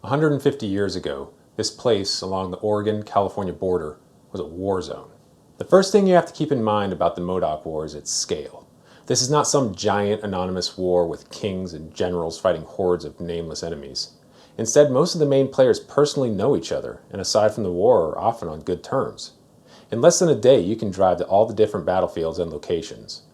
150 years ago, this place along the Oregon-California border was a war zone. The first thing you have to keep in mind about the Modoc War is its scale. This is not some giant anonymous war with kings and generals fighting hordes of nameless enemies. Instead, most of the main players personally know each other, and aside from the war, are often on good terms. In less than a day, you can drive to all the different battlefields and locations.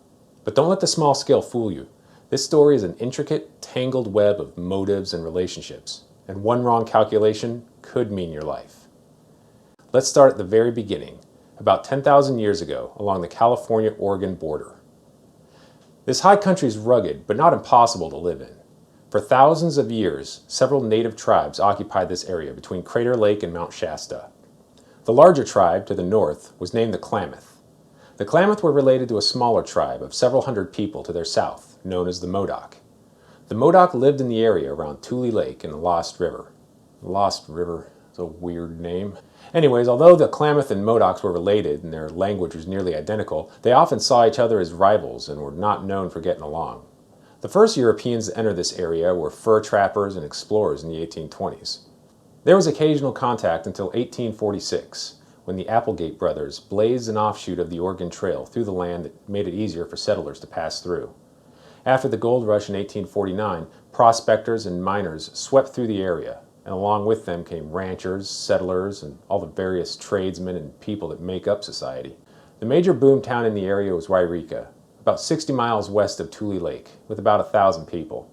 But don't let the small scale fool you. This story is an intricate, tangled web of motives and relationships, and one wrong calculation could mean your life. Let's start at the very beginning, about 10,000 years ago, along the California-Oregon border. This high country is rugged, but not impossible to live in. For thousands of years, several native tribes occupied this area between Crater Lake and Mount Shasta. The larger tribe, to the north, was named the Klamath. The Klamath were related to a smaller tribe of several hundred people to their south, known as the Modoc. The Modoc lived in the area around Tule Lake and the Lost River. Lost River is a weird name. Anyways, although the Klamath and Modocs were related and their language was nearly identical, they often saw each other as rivals and were not known for getting along. The first Europeans to enter this area were fur trappers and explorers in the 1820s. There was occasional contact until 1846, when the Applegate brothers blazed an offshoot of the Oregon Trail through the land that made it easier for settlers to pass through. After the gold rush in 1849, prospectors and miners swept through the area, and along with them came ranchers, settlers, and all the various tradesmen and people that make up society. The major boom town in the area was Wairika, about 60 miles west of Tule Lake, with about 1,000 people.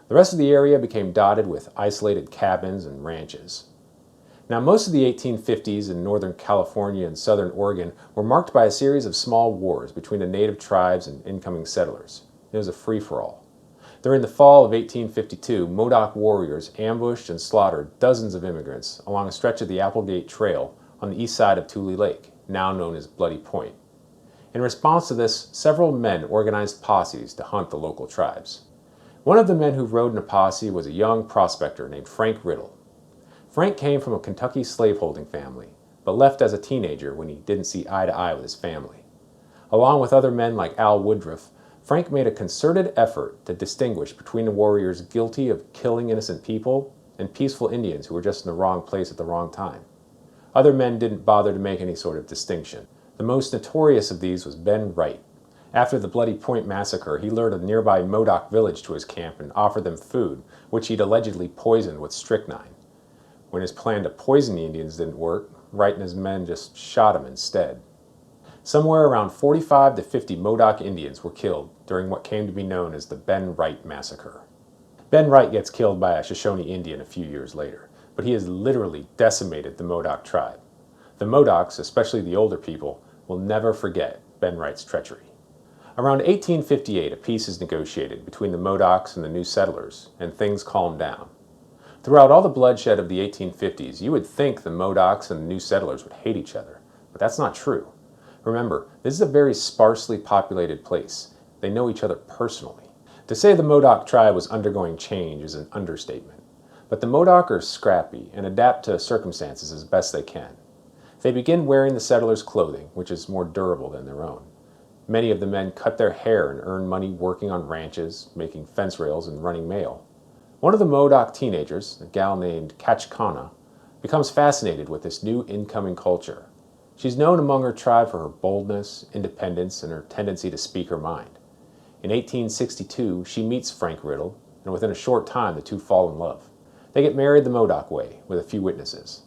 The rest of the area became dotted with isolated cabins and ranches. Now, most of the 1850s in Northern California and Southern Oregon were marked by a series of small wars between the native tribes and incoming settlers. It was a free-for-all. During the fall of 1852, Modoc warriors ambushed and slaughtered dozens of immigrants along a stretch of the Applegate Trail on the east side of Tule Lake, now known as Bloody Point. In response to this, several men organized posses to hunt the local tribes. One of the men who rode in a posse was a young prospector named Frank Riddle. Frank came from a Kentucky slaveholding family, but left as a teenager when he didn't see eye to eye with his family. Along with other men like Al Woodruff, Frank made a concerted effort to distinguish between the warriors guilty of killing innocent people and peaceful Indians who were just in the wrong place at the wrong time. Other men didn't bother to make any sort of distinction. The most notorious of these was Ben Wright. After the Bloody Point massacre, he lured a nearby Modoc village to his camp and offered them food, which he'd allegedly poisoned with strychnine. When his plan to poison the Indians didn't work, Wright and his men just shot him instead. Somewhere around 45 to 50 Modoc Indians were killed during what came to be known as the Ben Wright Massacre. Ben Wright gets killed by a Shoshone Indian a few years later, but he has literally decimated the Modoc tribe. The Modocs, especially the older people, will never forget Ben Wright's treachery. Around 1858, a peace is negotiated between the Modocs and the new settlers, and things calm down. Throughout all the bloodshed of the 1850s, you would think the Modocs and the new settlers would hate each other, but that's not true. Remember, this is a very sparsely populated place. They know each other personally. To say the Modoc tribe was undergoing change is an understatement, but the Modoc are scrappy and adapt to circumstances as best they can. They begin wearing the settlers' clothing, which is more durable than their own. Many of the men cut their hair and earn money working on ranches, making fence rails, and running mail. One of the Modoc teenagers, a gal named Kachkana, becomes fascinated with this new incoming culture. She's known among her tribe for her boldness, independence, and her tendency to speak her mind. In 1862, she meets Frank Riddle, and within a short time the two fall in love. They get married the Modoc way, with a few witnesses.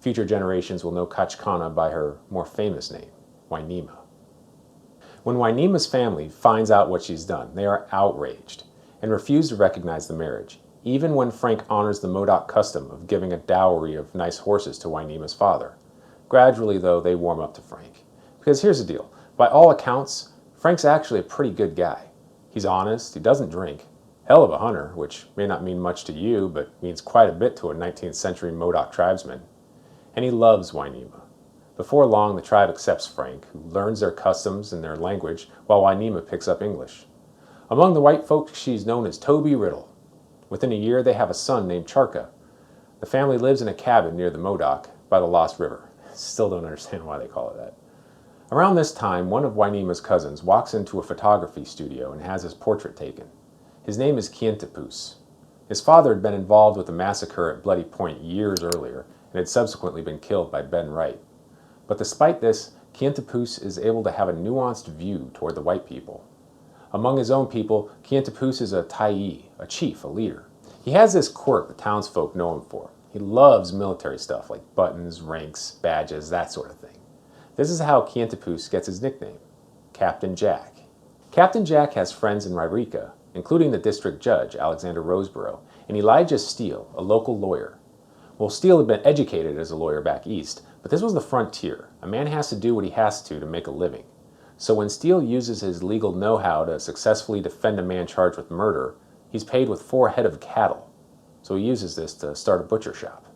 Future generations will know Kachkana by her more famous name, Wainima. When Wainima's family finds out what she's done, they are outraged and refuse to recognize the marriage, even when Frank honors the Modoc custom of giving a dowry of nice horses to Wainima's father. Gradually, though, they warm up to Frank. Because here's the deal. By all accounts, Frank's actually a pretty good guy. He's honest, he doesn't drink, hell of a hunter, which may not mean much to you, but means quite a bit to a 19th century Modoc tribesman. And he loves Wainima. Before long, the tribe accepts Frank, who learns their customs and their language, while Wainima picks up English. Among the white folks, she's known as Toby Riddle. Within a year, they have a son named Charka. The family lives in a cabin near the Modoc by the Lost River. Still don't understand why they call it that. Around this time, one of Wainima's cousins walks into a photography studio and has his portrait taken. His name is Kientapus. His father had been involved with a massacre at Bloody Point years earlier and had subsequently been killed by Ben Wright. But despite this, Kiantapus is able to have a nuanced view toward the white people. Among his own people, Kiantapus is a Tyee, a chief, a leader. He has this quirk the townsfolk know him for. He loves military stuff like buttons, ranks, badges, that sort of thing. This is how Kiantapus gets his nickname, Captain Jack. Captain Jack has friends in Yreka, including the district judge, Alexander Roseborough, and Elijah Steele, a local lawyer. Well, Steele had been educated as a lawyer back east, but this was the frontier. A man has to do what he has to make a living. So when Steele uses his legal know-how to successfully defend a man charged with murder, he's paid with 4 head of cattle. So he uses this to start a butcher shop.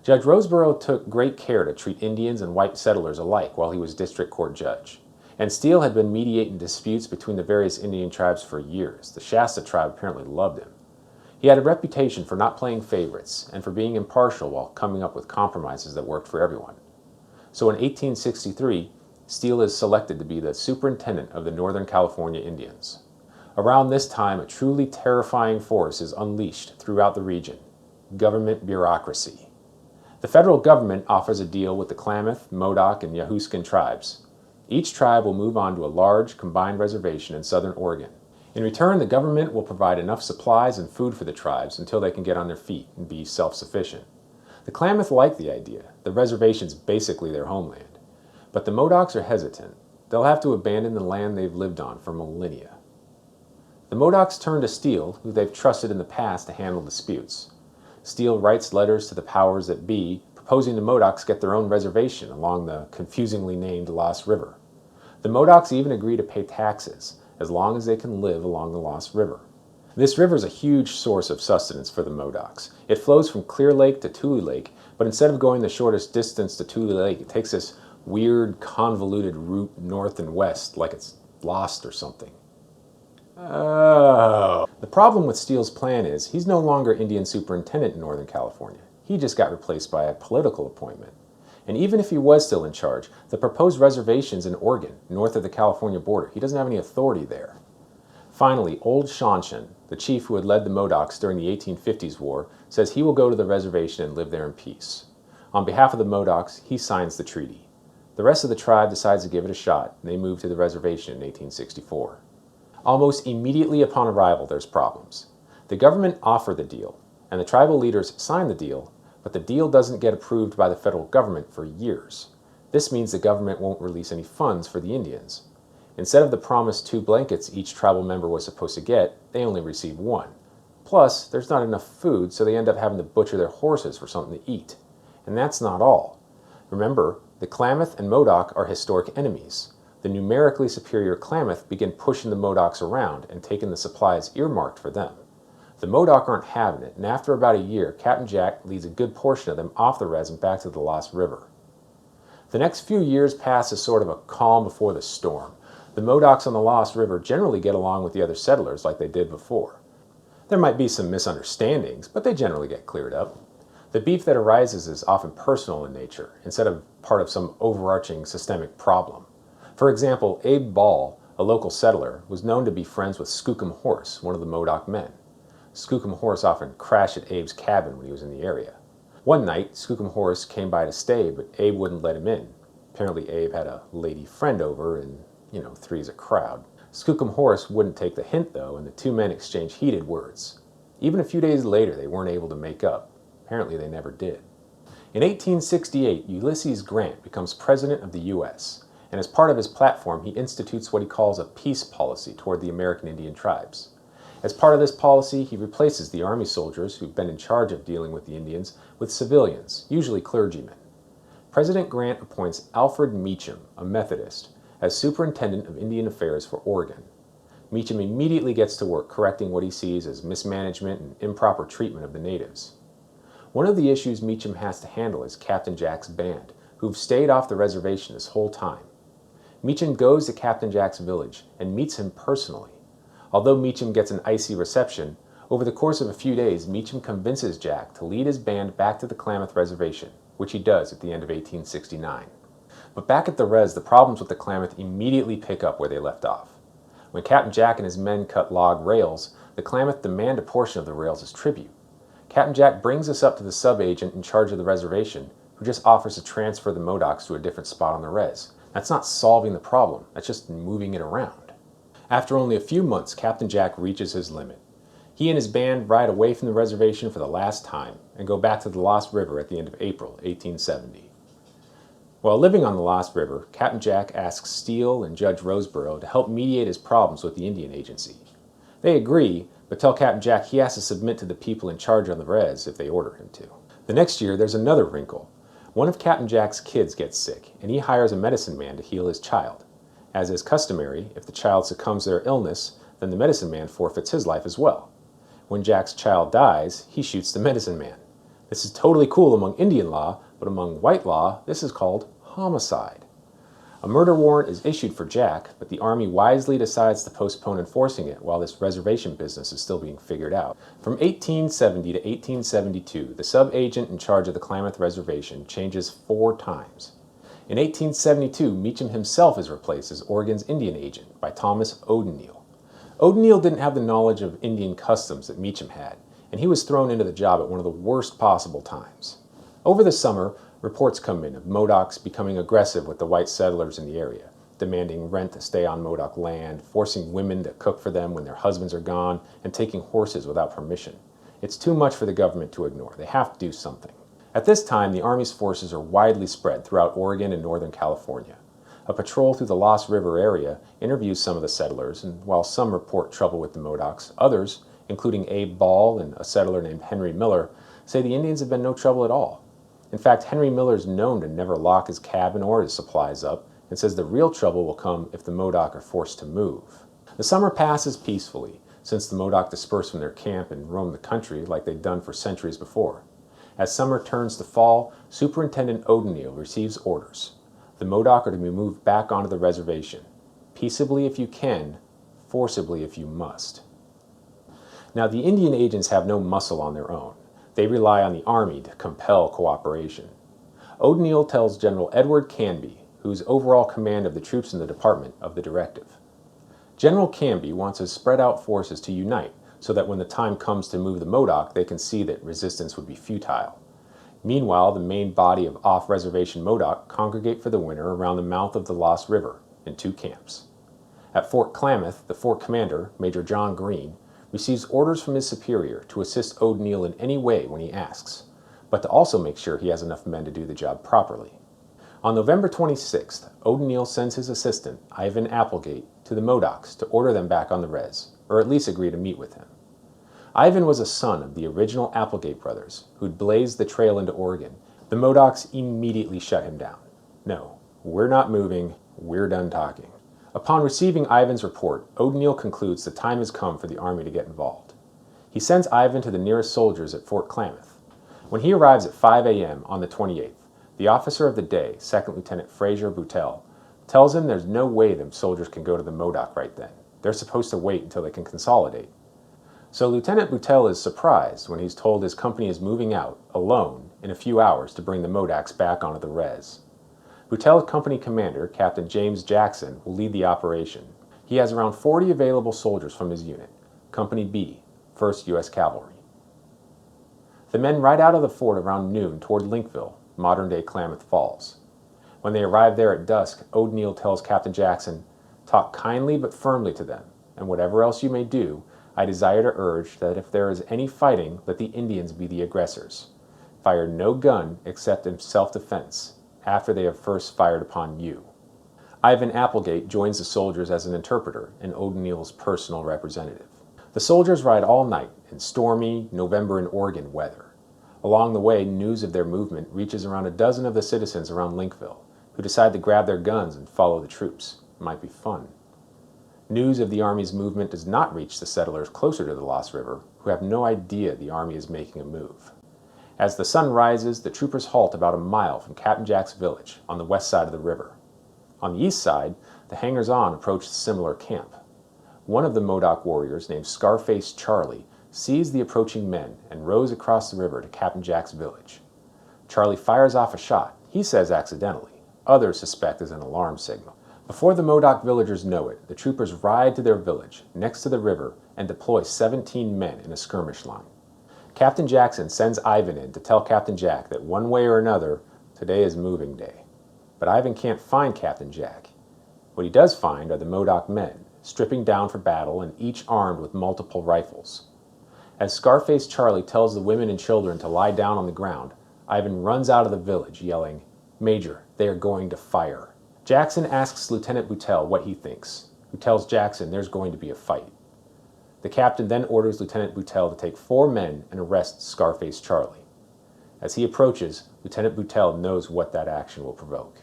Judge Roseborough took great care to treat Indians and white settlers alike while he was district court judge. And Steele had been mediating disputes between the various Indian tribes for years. The Shasta tribe apparently loved him. He had a reputation for not playing favorites and for being impartial while coming up with compromises that worked for everyone. So in 1863, Steele is selected to be the superintendent of the Northern California Indians. Around this time, a truly terrifying force is unleashed throughout the region: government bureaucracy. The federal government offers a deal with the Klamath, Modoc, and Yahuskan tribes. Each tribe will move on to a large, combined reservation in southern Oregon. In return, the government will provide enough supplies and food for the tribes until they can get on their feet and be self-sufficient. The Klamath like the idea. The reservation's basically their homeland. But the Modocs are hesitant. They'll have to abandon the land they've lived on for millennia. The Modocs turn to Steele, who they've trusted in the past to handle disputes. Steele writes letters to the powers that be, proposing the Modocs get their own reservation along the confusingly named Lost River. The Modocs even agree to pay taxes, as long as they can live along the Lost River. This river is a huge source of sustenance for the Modocs. It flows from Clear Lake to Tule Lake, but instead of going the shortest distance to Tule Lake, it takes this weird, convoluted route north and west, like it's lost or something. Oh. The problem with Steele's plan is he's no longer Indian superintendent in Northern California. He just got replaced by a political appointment. And even if he was still in charge, the proposed reservations in Oregon, north of the California border, he doesn't have any authority there. Finally, Old Shanshan, the chief who had led the Modocs during the 1850s war, says he will go to the reservation and live there in peace. On behalf of the Modocs, he signs the treaty. The rest of the tribe decides to give it a shot, and they move to the reservation in 1864. Almost immediately upon arrival, there's problems. The government offered the deal, and the tribal leaders sign the deal, but the deal doesn't get approved by the federal government for years. This means the government won't release any funds for the Indians. Instead of the promised 2 blankets each tribal member was supposed to get, they only receive 1. Plus, there's not enough food, so they end up having to butcher their horses for something to eat. And that's not all. Remember, the Klamath and Modoc are historic enemies. The numerically superior Klamath begin pushing the Modocs around and taking the supplies earmarked for them. The Modoc aren't having it, and after about a year, Captain Jack leads a good portion of them off the res and back to the Lost River. The next few years pass as sort of a calm before the storm. The Modocs on the Lost River generally get along with the other settlers like they did before. There might be some misunderstandings, but they generally get cleared up. The beef that arises is often personal in nature, instead of part of some overarching systemic problem. For example, Abe Ball, a local settler, was known to be friends with Skookum Horse, one of the Modoc men. Skookum Horse often crashed at Abe's cabin when he was in the area. One night, Skookum Horse came by to stay, but Abe wouldn't let him in. Apparently Abe had a lady friend over, and, 3's a crowd. Skookum Horse wouldn't take the hint, though, and the 2 men exchanged heated words. Even a few days later, they weren't able to make up. Apparently they never did. In 1868, Ulysses Grant becomes president of the U.S., and as part of his platform, he institutes what he calls a peace policy toward the American Indian tribes. As part of this policy, he replaces the Army soldiers who've been in charge of dealing with the Indians with civilians, usually clergymen. President Grant appoints Alfred Meacham, a Methodist, as Superintendent of Indian Affairs for Oregon. Meacham immediately gets to work correcting what he sees as mismanagement and improper treatment of the natives. One of the issues Meacham has to handle is Captain Jack's band, who've stayed off the reservation this whole time. Meacham goes to Captain Jack's village and meets him personally. Although Meacham gets an icy reception, over the course of a few days, Meacham convinces Jack to lead his band back to the Klamath Reservation, which he does at the end of 1869. But back at the res, the problems with the Klamath immediately pick up where they left off. When Captain Jack and his men cut log rails, the Klamath demand a portion of the rails as tribute. Captain Jack brings us up to the sub-agent in charge of the reservation, who just offers to transfer the Modocs to a different spot on the res. That's not solving the problem, that's just moving it around. After only a few months, Captain Jack reaches his limit. He and his band ride away from the reservation for the last time and go back to the Lost River at the end of April 1870. While living on the Lost River, Captain Jack asks Steele and Judge Roseborough to help mediate his problems with the Indian Agency. They agree, but tell Captain Jack he has to submit to the people in charge on the res if they order him to. The next year, there's another wrinkle. One of Captain Jack's kids gets sick, and he hires a medicine man to heal his child. As is customary, if the child succumbs to their illness, then the medicine man forfeits his life as well. When Jack's child dies, he shoots the medicine man. This is totally cool among Indian law, but among white law, this is called homicide. A murder warrant is issued for Jack, but the Army wisely decides to postpone enforcing it while this reservation business is still being figured out. From 1870 to 1872, the sub-agent in charge of the Klamath Reservation changes 4 times. In 1872, Meacham himself is replaced as Oregon's Indian agent by Thomas O'Neill. O'Neill didn't have the knowledge of Indian customs that Meacham had, and he was thrown into the job at one of the worst possible times. Over the summer, reports come in of Modocs becoming aggressive with the white settlers in the area, demanding rent to stay on Modoc land, forcing women to cook for them when their husbands are gone, and taking horses without permission. It's too much for the government to ignore. They have to do something. At this time, the Army's forces are widely spread throughout Oregon and Northern California. A patrol through the Lost River area interviews some of the settlers, and while some report trouble with the Modocs, others, including Abe Ball and a settler named Henry Miller, say the Indians have been no trouble at all. In fact, Henry Miller is known to never lock his cabin or his supplies up, and says the real trouble will come if the Modoc are forced to move. The summer passes peacefully, since the Modoc disperse from their camp and roam the country like they'd done for centuries before. As summer turns to fall, Superintendent O'Neill receives orders. The Modoc are to be moved back onto the reservation, peaceably if you can, forcibly if you must. Now, the Indian agents have no muscle on their own. They rely on the Army to compel cooperation. O'Neill tells General Edward Canby, who's overall command of the troops in the department, of the directive. General Canby wants his spread out forces to unite so that when the time comes to move the Modoc, they can see that resistance would be futile. Meanwhile, the main body of off-reservation Modoc congregate for the winter around the mouth of the Lost River in 2 camps. At Fort Klamath, the fort commander, Major John Green, receives orders from his superior to assist O'Neill in any way when he asks, but to also make sure he has enough men to do the job properly. On November 26th, O'Neill sends his assistant, Ivan Applegate, to the Modocs to order them back on the res, or at least agree to meet with him. Ivan was a son of the original Applegate brothers, who'd blazed the trail into Oregon. The Modocs immediately shut him down. No, we're not moving, we're done talking. Upon receiving Ivan's report, O'Neill concludes the time has come for the Army to get involved. He sends Ivan to the nearest soldiers at Fort Klamath. When he arrives at 5 a.m. on the 28th, the officer of the day, 2nd Lieutenant Fraser Boutelle, tells him there's no way them soldiers can go to the Modoc right then. They're supposed to wait until they can consolidate. So Lieutenant Boutelle is surprised when he's told his company is moving out, alone, in a few hours to bring the Modocs back onto the res. Boutelle's company commander, Captain James Jackson, will lead the operation. He has around 40 available soldiers from his unit, Company B, 1st U.S. Cavalry. The men ride out of the fort around noon toward Linkville, modern-day Klamath Falls. When they arrive there at dusk, O'Neill tells Captain Jackson, "Talk kindly but firmly to them, and whatever else you may do, I desire to urge that if there is any fighting, let the Indians be the aggressors. Fire no gun except in self-defense, after they have first fired upon you." Ivan Applegate joins the soldiers as an interpreter and O'Neill's personal representative. The soldiers ride all night in stormy November in Oregon weather. Along the way, news of their movement reaches around a dozen of the citizens around Linkville, who decide to grab their guns and follow the troops. It might be fun. News of the Army's movement does not reach the settlers closer to the Lost River, who have no idea the Army is making a move. As the sun rises, the troopers halt about a mile from Captain Jack's village on the west side of the river. On the east side, the hangers-on approach the similar camp. One of the Modoc warriors, named Scarface Charlie, sees the approaching men and rows across the river to Captain Jack's village. Charlie fires off a shot, he says accidentally. Others suspect is an alarm signal. Before the Modoc villagers know it, the troopers ride to their village, next to the river, and deploy 17 men in a skirmish line. Captain Jackson sends Ivan in to tell Captain Jack that one way or another, today is moving day. But Ivan can't find Captain Jack. What he does find are the Modoc men, stripping down for battle and each armed with multiple rifles. As Scarface Charlie tells the women and children to lie down on the ground, Ivan runs out of the village yelling, "Major, they are going to fire." Jackson asks Lieutenant Boutel what he thinks, who tells Jackson there's going to be a fight. The captain then orders Lieutenant Boutel to take 4 men and arrest Scarface Charlie. As he approaches, Lieutenant Boutel knows what that action will provoke.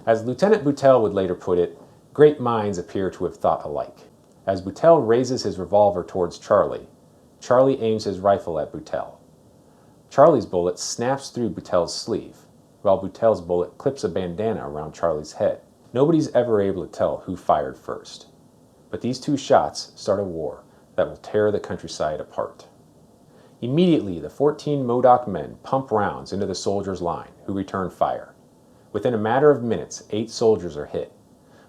As Lieutenant Boutel would later put it, great minds appear to have thought alike. As Boutel raises his revolver towards Charlie, Charlie aims his rifle at Boutel. Charlie's bullet snaps through Boutel's sleeve, while Boutel's bullet clips a bandana around Charlie's head. Nobody's ever able to tell who fired first. But these 2 shots start a war that will tear the countryside apart. Immediately, the 14 Modoc men pump rounds into the soldiers' line, who return fire. Within a matter of minutes, 8 soldiers are hit.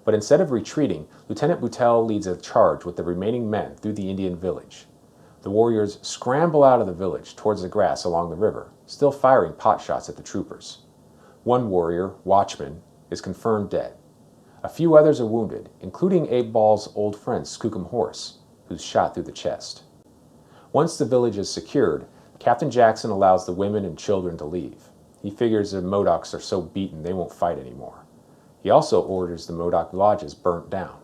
But instead of retreating, Lieutenant Boutel leads a charge with the remaining men through the Indian village. The warriors scramble out of the village towards the grass along the river, still firing pot shots at the troopers. One warrior, Watchman, is confirmed dead. A few others are wounded, including Abe Ball's old friend Skookum Horse, who's shot through the chest. Once the village is secured, Captain Jackson allows the women and children to leave. He figures the Modocs are so beaten they won't fight anymore. He also orders the Modoc lodges burnt down.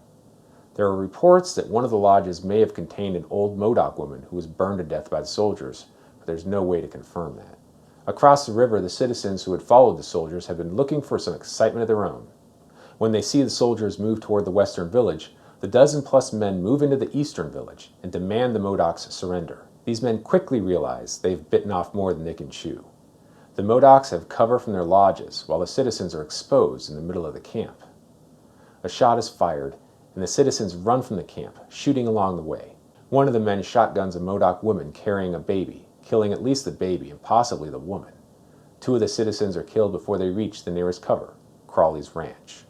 There are reports that one of the lodges may have contained an old Modoc woman who was burned to death by the soldiers, but there's no way to confirm that. Across the river, the citizens who had followed the soldiers have been looking for some excitement of their own. When they see the soldiers move toward the western village, the 12+ men move into the eastern village and demand the Modocs surrender. These men quickly realize they've bitten off more than they can chew. The Modocs have cover from their lodges, while the citizens are exposed in the middle of the camp. A shot is fired, and the citizens run from the camp, shooting along the way. One of the men shotguns a Modoc woman carrying a baby, killing at least the baby and possibly the woman. 2 of the citizens are killed before they reach the nearest cover, Crawley's ranch.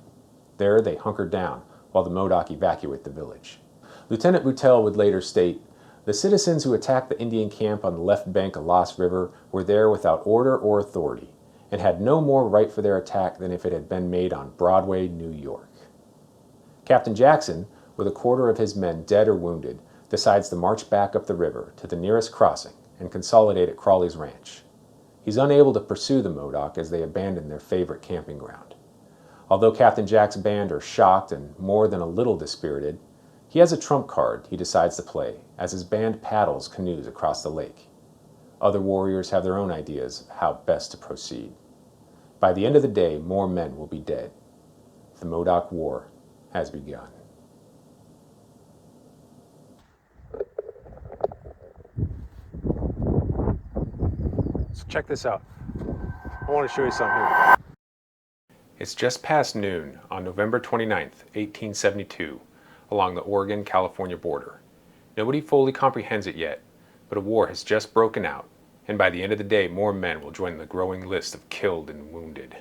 There they hunker down while the Modoc evacuate the village. Lieutenant Boutel would later state, "The citizens who attacked the Indian camp on the left bank of Lost River were there without order or authority, and had no more right for their attack than if it had been made on Broadway, New York." Captain Jackson, with a quarter of his men dead or wounded, decides to march back up the river to the nearest crossing and consolidate at Crawley's ranch. He's unable to pursue the Modoc as they abandon their favorite camping ground. Although Captain Jack's band are shocked and more than a little dispirited, he has a trump card he decides to play as his band paddles canoes across the lake. Other warriors have their own ideas of how best to proceed. By the end of the day, more men will be dead. The Modoc War has begun. So check this out. I want to show you something here. It's just past noon on November 29th, 1872, along the Oregon-California border. Nobody fully comprehends it yet, but a war has just broken out, and by the end of the day, more men will join the growing list of killed and wounded.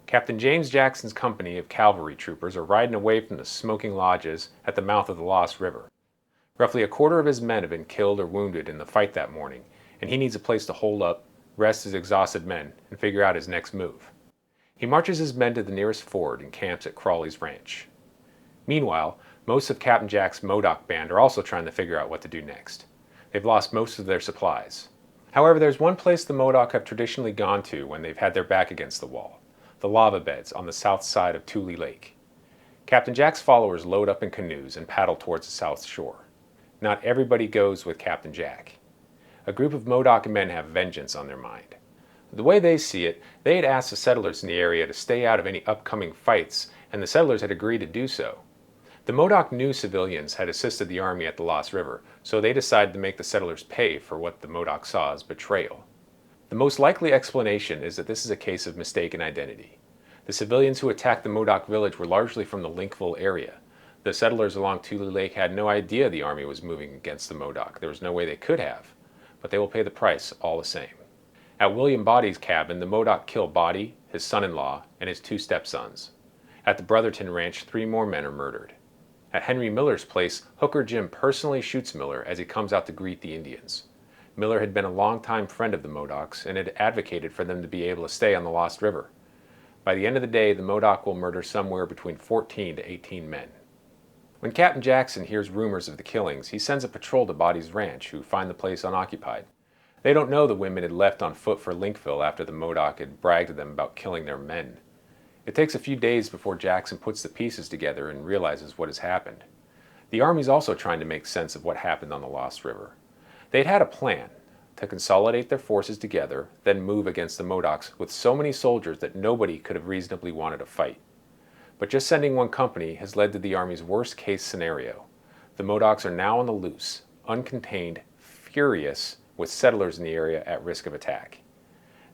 Captain James Jackson's company of cavalry troopers are riding away from the smoking lodges at the mouth of the Lost River. Roughly a quarter of his men have been killed or wounded in the fight that morning, and he needs a place to hole up, rest his exhausted men, and figure out his next move. He marches his men to the nearest ford and camps at Crawley's ranch. Meanwhile, most of Captain Jack's Modoc band are also trying to figure out what to do next. They've lost most of their supplies. However, there's one place the Modoc have traditionally gone to when they've had their back against the wall: the lava beds on the south side of Tule Lake. Captain Jack's followers load up in canoes and paddle towards the south shore. Not everybody goes with Captain Jack. A group of Modoc men have vengeance on their mind. The way they see it, they had asked the settlers in the area to stay out of any upcoming fights, and the settlers had agreed to do so. The Modoc knew civilians had assisted the army at the Lost River, so they decided to make the settlers pay for what the Modoc saw as betrayal. The most likely explanation is that this is a case of mistaken identity. The civilians who attacked the Modoc village were largely from the Linkville area. The settlers along Tule Lake had no idea the army was moving against the Modoc. There was no way they could have, but they will pay the price all the same. At William Body's cabin, the Modoc kill Body, his son-in-law, and his 2 stepsons. At the Brotherton Ranch, 3 more men are murdered. At Henry Miller's place, Hooker Jim personally shoots Miller as he comes out to greet the Indians. Miller had been a longtime friend of the Modocs and had advocated for them to be able to stay on the Lost River. By the end of the day, the Modoc will murder somewhere between 14 to 18 men. When Captain Jackson hears rumors of the killings, he sends a patrol to Body's ranch, who find the place unoccupied. They don't know the women had left on foot for Linkville after the Modoc had bragged to them about killing their men. It takes a few days before Jackson puts the pieces together and realizes what has happened. The Army's also trying to make sense of what happened on the Lost River. They'd had a plan to consolidate their forces together, then move against the Modocs with so many soldiers that nobody could have reasonably wanted to fight. But just sending one company has led to the Army's worst-case scenario. The Modocs are now on the loose, uncontained, furious, with settlers in the area at risk of attack.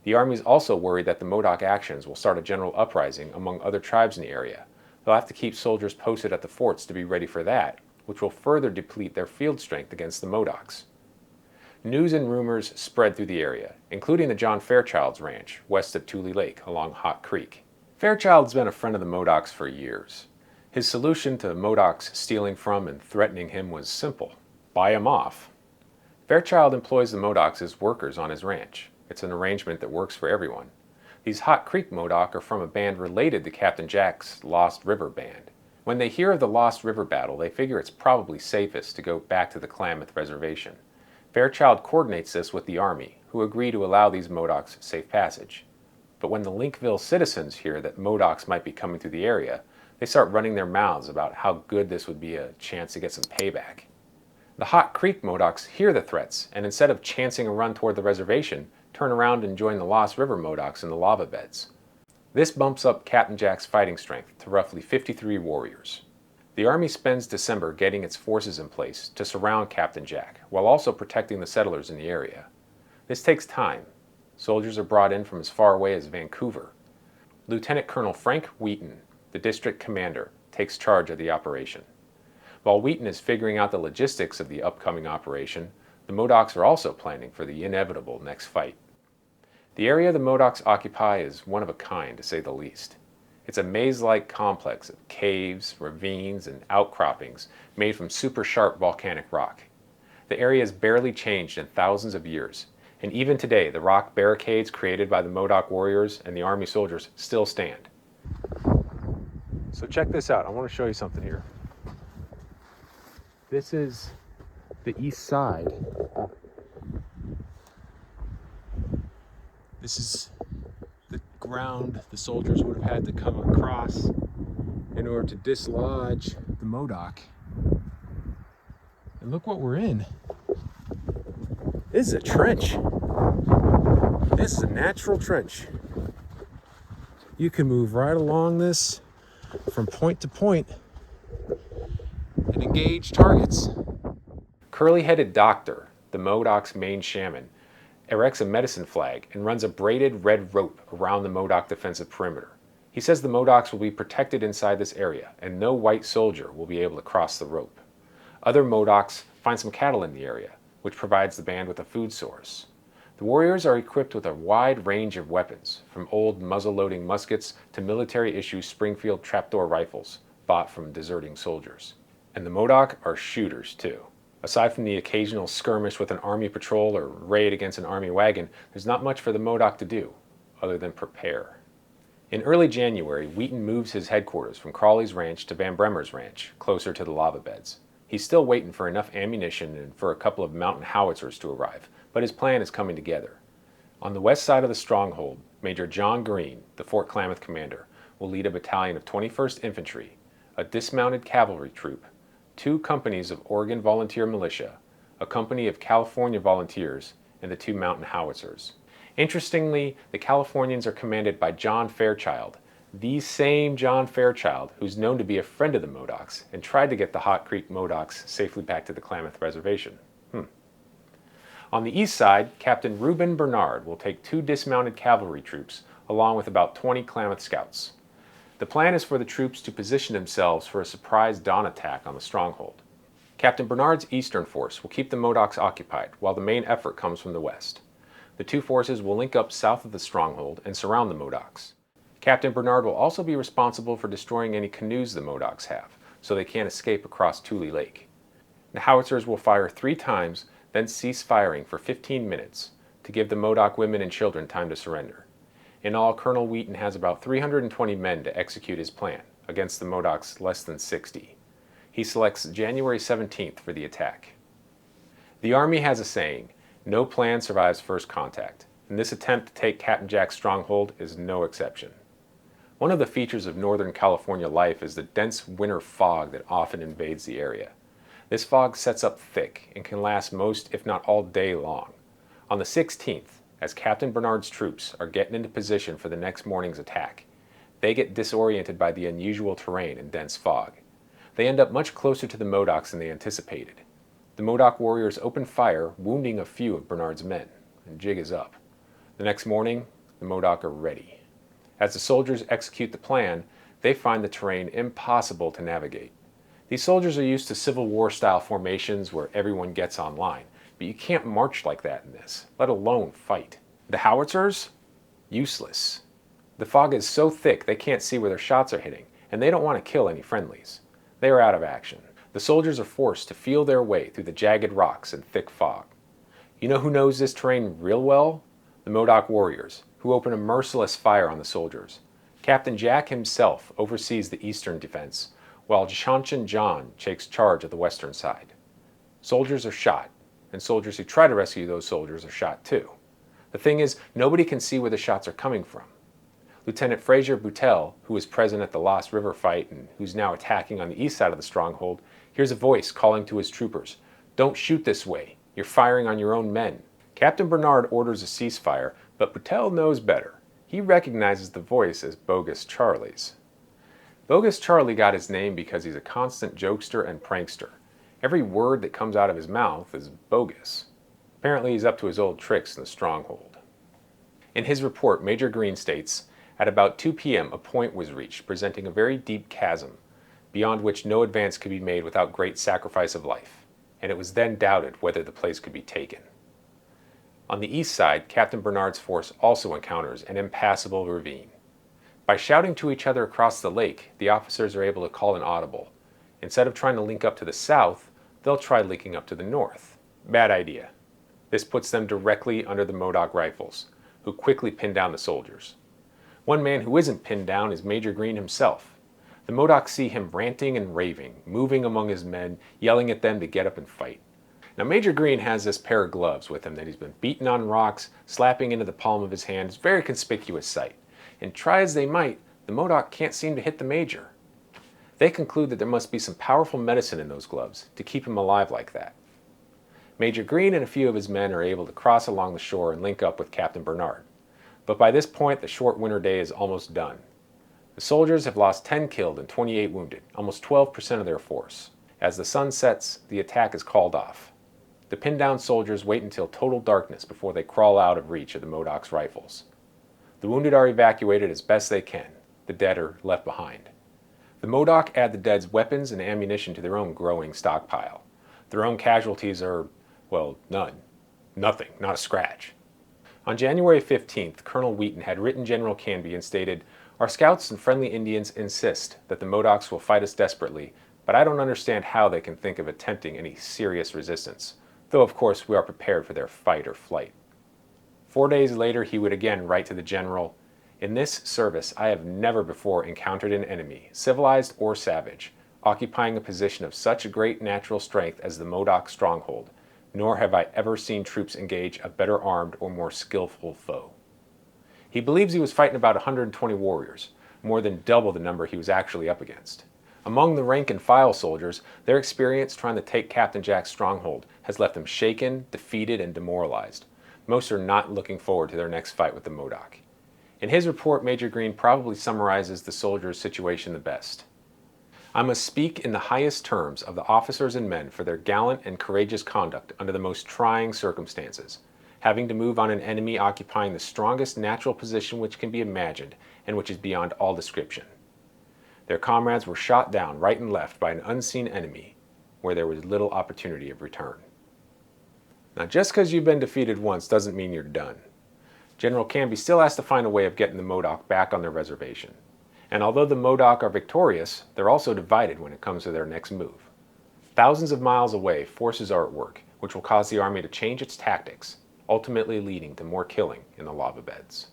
The Army is also worried that the Modoc actions will start a general uprising among other tribes in the area. They'll have to keep soldiers posted at the forts to be ready for that, which will further deplete their field strength against the Modocs. News and rumors spread through the area, including the John Fairchild's ranch, west of Tule Lake, along Hot Creek. Fairchild's been a friend of the Modocs for years. His solution to the Modocs stealing from and threatening him was simple: buy him off. Fairchild employs the Modocs as workers on his ranch. It's an arrangement that works for everyone. These Hot Creek Modoc are from a band related to Captain Jack's Lost River Band. When they hear of the Lost River battle, they figure it's probably safest to go back to the Klamath Reservation. Fairchild coordinates this with the Army, who agree to allow these Modocs safe passage. But when the Linkville citizens hear that Modocs might be coming through the area, they start running their mouths about how good this would be a chance to get some payback. The Hot Creek Modocs hear the threats, and instead of chancing a run toward the reservation, turn around and join the Lost River Modocs in the lava beds. This bumps up Captain Jack's fighting strength to roughly 53 warriors. The Army spends December getting its forces in place to surround Captain Jack, while also protecting the settlers in the area. This takes time. Soldiers are brought in from as far away as Vancouver. Lieutenant Colonel Frank Wheaton, the district commander, takes charge of the operation. While Wheaton is figuring out the logistics of the upcoming operation, the Modocs are also planning for the inevitable next fight. The area the Modocs occupy is one of a kind, to say the least. It's a maze-like complex of caves, ravines, and outcroppings made from super sharp volcanic rock. The area has barely changed in thousands of years, and even today the rock barricades created by the Modoc warriors and the Army soldiers still stand. So check this out, I want to show you something here. This is the east side. This is the ground the soldiers would have had to come across in order to dislodge the Modoc. And look what we're in. This is a trench. This is a natural trench. You can move right along this from point to point and engage targets. Curly-headed Doctor, the Modoc's main shaman, erects a medicine flag and runs a braided red rope around the Modoc defensive perimeter. He says the Modocs will be protected inside this area and no white soldier will be able to cross the rope. Other Modocs find some cattle in the area, which provides the band with a food source. The warriors are equipped with a wide range of weapons, from old muzzle-loading muskets to military-issue Springfield trapdoor rifles, bought from deserting soldiers. And the Modoc are shooters, too. Aside from the occasional skirmish with an Army patrol or raid against an Army wagon, there's not much for the Modoc to do, other than prepare. In early January, Wheaton moves his headquarters from Crawley's ranch to Van Bremer's ranch, closer to the lava beds. He's still waiting for enough ammunition and for a couple of mountain howitzers to arrive, but his plan is coming together. On the west side of the Stronghold, Major John Green, the Fort Klamath commander, will lead a battalion of 21st Infantry, a dismounted cavalry troop, 2 companies of Oregon Volunteer Militia, a company of California Volunteers, and the 2 mountain howitzers. Interestingly, the Californians are commanded by John Fairchild, the same John Fairchild who's known to be a friend of the Modocs and tried to get the Hot Creek Modocs safely back to the Klamath Reservation. On the east side, Captain Reuben Bernard will take 2 dismounted cavalry troops along with about 20 Klamath scouts. The plan is for the troops to position themselves for a surprise dawn attack on the Stronghold. Captain Bernard's eastern force will keep the Modocs occupied while the main effort comes from the west. The 2 forces will link up south of the Stronghold and surround the Modocs. Captain Bernard will also be responsible for destroying any canoes the Modocs have, so they can't escape across Tule Lake. The howitzers will fire 3 times, then cease firing for 15 minutes to give the Modoc women and children time to surrender. In all, Colonel Wheaton has about 320 men to execute his plan, against the Modoc's less than 60. He selects January 17th for the attack. The Army has a saying, "No plan survives first contact," and this attempt to take Captain Jack's stronghold is no exception. One of the features of Northern California life is the dense winter fog that often invades the area. This fog sets up thick and can last most, if not all day long. On the 16th, as Captain Bernard's troops are getting into position for the next morning's attack, they get disoriented by the unusual terrain and dense fog. They end up much closer to the Modocs than they anticipated. The Modoc warriors open fire, wounding a few of Bernard's men, and jig is up. The next morning, the Modoc are ready. As the soldiers execute the plan, they find the terrain impossible to navigate. These soldiers are used to Civil War-style formations where everyone gets on line, but you can't march like that in this, let alone fight. The howitzers? Useless. The fog is so thick they can't see where their shots are hitting, and they don't want to kill any friendlies. They are out of action. The soldiers are forced to feel their way through the jagged rocks and thick fog. You know who knows this terrain real well? The Modoc warriors, who open a merciless fire on the soldiers. Captain Jack himself oversees the eastern defense, while Shanchan John takes charge of the western side. Soldiers are shot, and soldiers who try to rescue those soldiers are shot too. The thing is, nobody can see where the shots are coming from. Lieutenant Fraser Boutelle, who was present at the Lost River fight and who's now attacking on the east side of the stronghold, hears a voice calling to his troopers, "Don't shoot this way. You're firing on your own men." Captain Bernard orders a ceasefire, but Boutelle knows better. He recognizes the voice as Bogus Charlie's. Bogus Charlie got his name because he's a constant jokester and prankster. Every word that comes out of his mouth is bogus. Apparently he's up to his old tricks in the stronghold. In his report, Major Green states, "At about 2 p.m. a point was reached, presenting a very deep chasm, beyond which no advance could be made without great sacrifice of life, and it was then doubted whether the place could be taken." On the east side, Captain Bernard's force also encounters an impassable ravine. By shouting to each other across the lake, the officers are able to call an audible. Instead of trying to link up to the south, they'll try linking up to the north. Bad idea. This puts them directly under the Modoc rifles, who quickly pin down the soldiers. One man who isn't pinned down is Major Green himself. The Modocs see him ranting and raving, moving among his men, yelling at them to get up and fight. Now Major Green has this pair of gloves with him that he's been beating on rocks, slapping into the palm of his hand. It's a very conspicuous sight. And try as they might, the Modoc can't seem to hit the Major. They conclude that there must be some powerful medicine in those gloves to keep him alive like that. Major Green and a few of his men are able to cross along the shore and link up with Captain Bernard. But by this point, the short winter day is almost done. The soldiers have lost 10 killed and 28 wounded, almost 12% of their force. As the sun sets, the attack is called off. The pinned down soldiers wait until total darkness before they crawl out of reach of the Modoc's rifles. The wounded are evacuated as best they can. The dead are left behind. The Modoc add the dead's weapons and ammunition to their own growing stockpile. Their own casualties are, well, none. Nothing, not a scratch. On January 15th, Colonel Wheaton had written General Canby and stated, "Our scouts and friendly Indians insist that the Modocs will fight us desperately, but I don't understand how they can think of attempting any serious resistance, though of course we are prepared for their fight or flight." 4 days later, he would again write to the general, "In this service I have never before encountered an enemy, civilized or savage, occupying a position of such great natural strength as the Modoc stronghold, nor have I ever seen troops engage a better armed or more skillful foe." He believes he was fighting about 120 warriors, more than double the number he was actually up against. Among the rank and file soldiers, their experience trying to take Captain Jack's stronghold has left them shaken, defeated, and demoralized. Most are not looking forward to their next fight with the Modoc. In his report, Major Green probably summarizes the soldiers' situation the best. "I must speak in the highest terms of the officers and men for their gallant and courageous conduct under the most trying circumstances, having to move on an enemy occupying the strongest natural position which can be imagined and which is beyond all description. Their comrades were shot down right and left by an unseen enemy where there was little opportunity of return." Now, just because you've been defeated once doesn't mean you're done. General Canby still has to find a way of getting the Modoc back on their reservation. And although the Modoc are victorious, they're also divided when it comes to their next move. Thousands of miles away, forces are at work, which will cause the army to change its tactics, ultimately leading to more killing in the lava beds.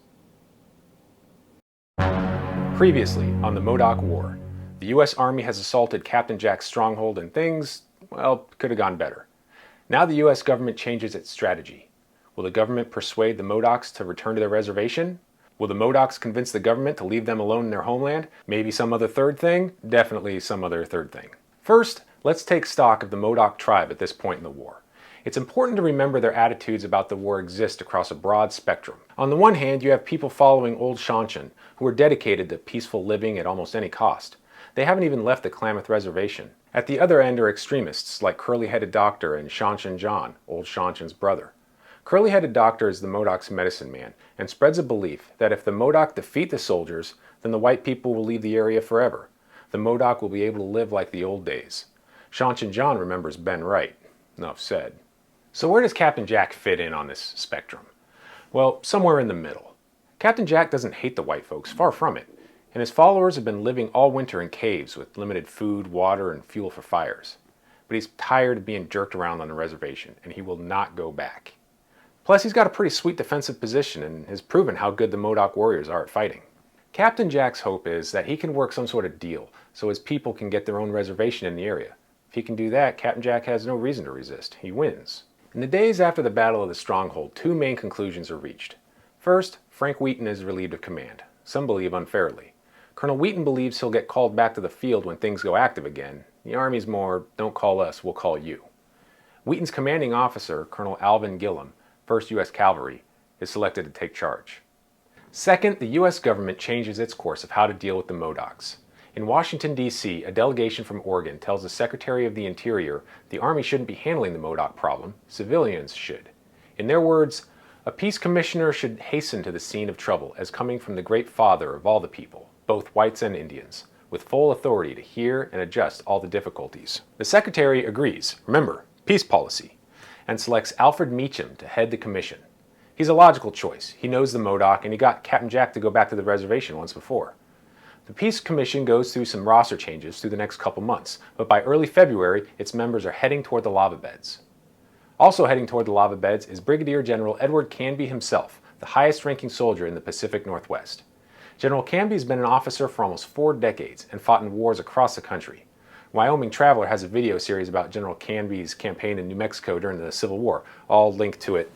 Previously on the Modoc War, the U.S. Army has assaulted Captain Jack's stronghold and things, well, could have gone better. Now the U.S. government changes its strategy. Will the government persuade the Modocs to return to their reservation? Will the Modocs convince the government to leave them alone in their homeland? Maybe some other third thing? Definitely some other third thing. First, let's take stock of the Modoc tribe at this point in the war. It's important to remember their attitudes about the war exist across a broad spectrum. On the one hand, you have people following Old Shanchan, who are dedicated to peaceful living at almost any cost. They haven't even left the Klamath Reservation. At the other end are extremists like Curly-Headed Doctor and Shanchan John, Old Shanchan's brother. Curly-Headed Doctor is the Modoc's medicine man and spreads a belief that if the Modoc defeat the soldiers, then the white people will leave the area forever. The Modoc will be able to live like the old days. Shanchan John remembers Ben Wright. Enough said. So where does Captain Jack fit in on this spectrum? Well, somewhere in the middle. Captain Jack doesn't hate the white folks, far from it, and his followers have been living all winter in caves with limited food, water, and fuel for fires. But he's tired of being jerked around on the reservation, and he will not go back. Plus, he's got a pretty sweet defensive position and has proven how good the Modoc warriors are at fighting. Captain Jack's hope is that he can work some sort of deal so his people can get their own reservation in the area. If he can do that, Captain Jack has no reason to resist. He wins. In the days after the Battle of the Stronghold, two main conclusions are reached. First, Frank Wheaton is relieved of command. Some believe unfairly. Colonel Wheaton believes he'll get called back to the field when things go active again. The Army's more, don't call us, we'll call you. Wheaton's commanding officer, Colonel Alvin Gillum, 1st U.S. Cavalry, is selected to take charge. Second, the U.S. government changes its course of how to deal with the Modocs. In Washington, D.C., a delegation from Oregon tells the Secretary of the Interior the Army shouldn't be handling the Modoc problem, civilians should. In their words, a peace commissioner should hasten to the scene of trouble as coming from the great father of all the people, both whites and Indians, with full authority to hear and adjust all the difficulties. The Secretary agrees, remember, peace policy, and selects Alfred Meacham to head the commission. He's a logical choice. He knows the Modoc, and he got Captain Jack to go back to the reservation once before. The Peace Commission goes through some roster changes through the next couple months, but by early February, its members are heading toward the lava beds. Also heading toward the lava beds is Brigadier General Edward Canby himself, the highest-ranking soldier in the Pacific Northwest. General Canby has been an officer for almost 4 decades and fought in wars across the country. Wyoming Traveler has a video series about General Canby's campaign in New Mexico during the Civil War. I'll link to it.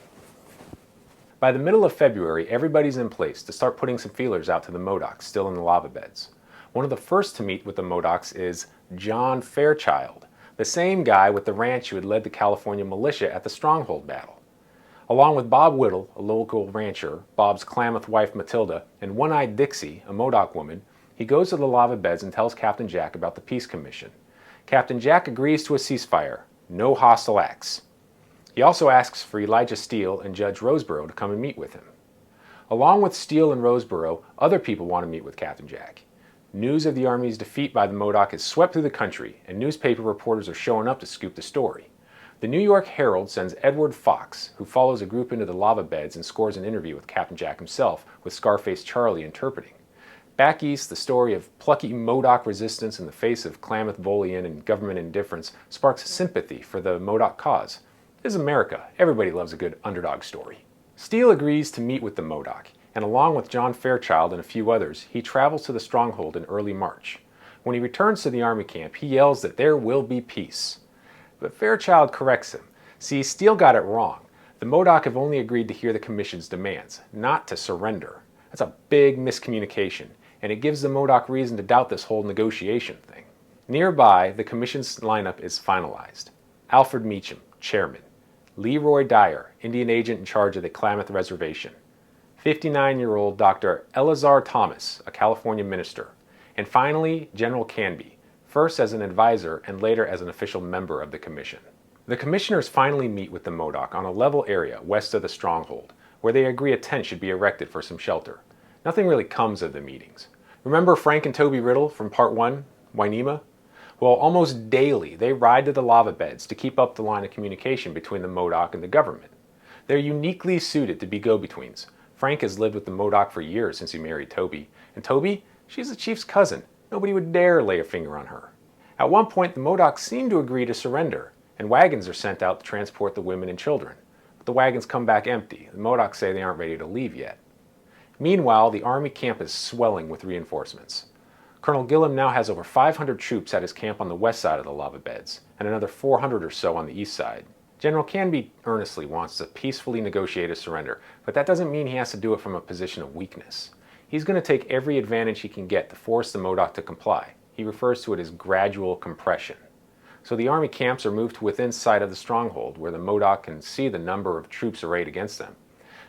By the middle of February, everybody's in place to start putting some feelers out to the Modocs still in the lava beds. One of the first to meet with the Modocs is John Fairchild, the same guy with the ranch who had led the California militia at the Stronghold battle. Along with Bob Whittle, a local rancher, Bob's Klamath wife Matilda, and One-Eyed Dixie, a Modoc woman, he goes to the lava beds and tells Captain Jack about the Peace Commission. Captain Jack agrees to a ceasefire, no hostile acts. He also asks for Elijah Steele and Judge Roseborough to come and meet with him. Along with Steele and Roseborough, other people want to meet with Captain Jack. News of the Army's defeat by the Modoc is swept through the country, and newspaper reporters are showing up to scoop the story. The New York Herald sends Edward Fox, who follows a group into the lava beds and scores an interview with Captain Jack himself, with Scarface Charlie interpreting. Back east, the story of plucky Modoc resistance in the face of Klamath bullying and government indifference sparks sympathy for the Modoc cause. This is America. Everybody loves a good underdog story. Steele agrees to meet with the Modoc, and along with John Fairchild and a few others, he travels to the Stronghold in early March. When he returns to the Army camp, he yells that there will be peace. But Fairchild corrects him. See, Steele got it wrong. The Modoc have only agreed to hear the Commission's demands, not to surrender. That's a big miscommunication, and it gives the Modoc reason to doubt this whole negotiation thing. Nearby, the Commission's lineup is finalized. Alfred Meacham, Chairman. Leroy Dyer, Indian agent in charge of the Klamath Reservation. 59-year-old Dr. Eleazar Thomas, a California minister. And finally, General Canby, first as an advisor and later as an official member of the commission. The commissioners finally meet with the Modoc on a level area west of the Stronghold, where they agree a tent should be erected for some shelter. Nothing really comes of the meetings. Remember Frank and Toby Riddle from Part 1, Wainema? Well, almost daily, they ride to the lava beds to keep up the line of communication between the Modoc and the government. They're uniquely suited to be go-betweens. Frank has lived with the Modoc for years since he married Toby, and Toby She's the chief's cousin. Nobody would dare lay a finger on her. At one point, the Modocs seem to agree to surrender, and wagons are sent out to transport the women and children. But the wagons come back empty. The Modocs say they aren't ready to leave yet. Meanwhile, the army camp is swelling with reinforcements. Colonel Gillem now has over 500 troops at his camp on the west side of the lava beds, and another 400 or so on the east side. General Canby earnestly wants to peacefully negotiate a surrender, but that doesn't mean he has to do it from a position of weakness. He's going to take every advantage he can get to force the Modoc to comply. He refers to it as gradual compression. So the army camps are moved to within sight of the Stronghold, where the Modoc can see the number of troops arrayed against them.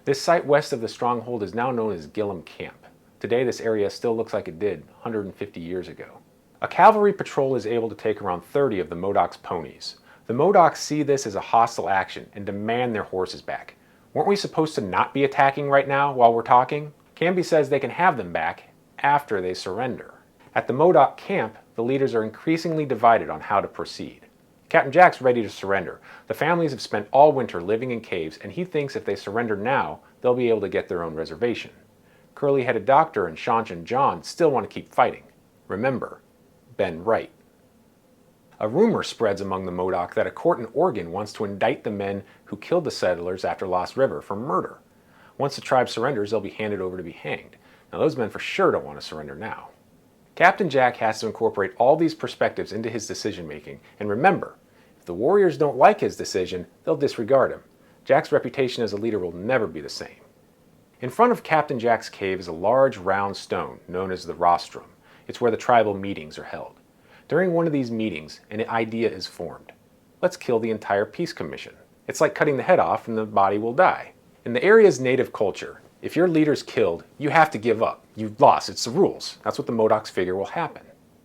This site west of the Stronghold is now known as Gillem Camp. Today this area still looks like it did 150 years ago. A cavalry patrol is able to take around 30 of the Modoc's ponies. The Modocs see this as a hostile action and demand their horses back. Weren't we supposed to not be attacking right now while we're talking? Canby says they can have them back after they surrender. At the Modoc camp, the leaders are increasingly divided on how to proceed. Captain Jack's ready to surrender. The families have spent all winter living in caves, and he thinks if they surrender now, they'll be able to get their own reservation. Curly-headed Doctor and Shaunch and John still want to keep fighting. Remember, Ben Wright. A rumor spreads among the Modoc that a court in Oregon wants to indict the men who killed the settlers after Lost River for murder. Once the tribe surrenders, they'll be handed over to be hanged. Now those men for sure don't want to surrender now. Captain Jack has to incorporate all these perspectives into his decision-making, and remember, if the warriors don't like his decision, they'll disregard him. Jack's reputation as a leader will never be the same. In front of Captain Jack's cave is a large round stone known as the rostrum. It's where the tribal meetings are held. During one of these meetings, an idea is formed. Let's kill the entire peace commission. It's like cutting the head off and the body will die. In the area's native culture, if your leader's killed, you have to give up. You've lost. It's the rules. That's what the Modocs figure will happen.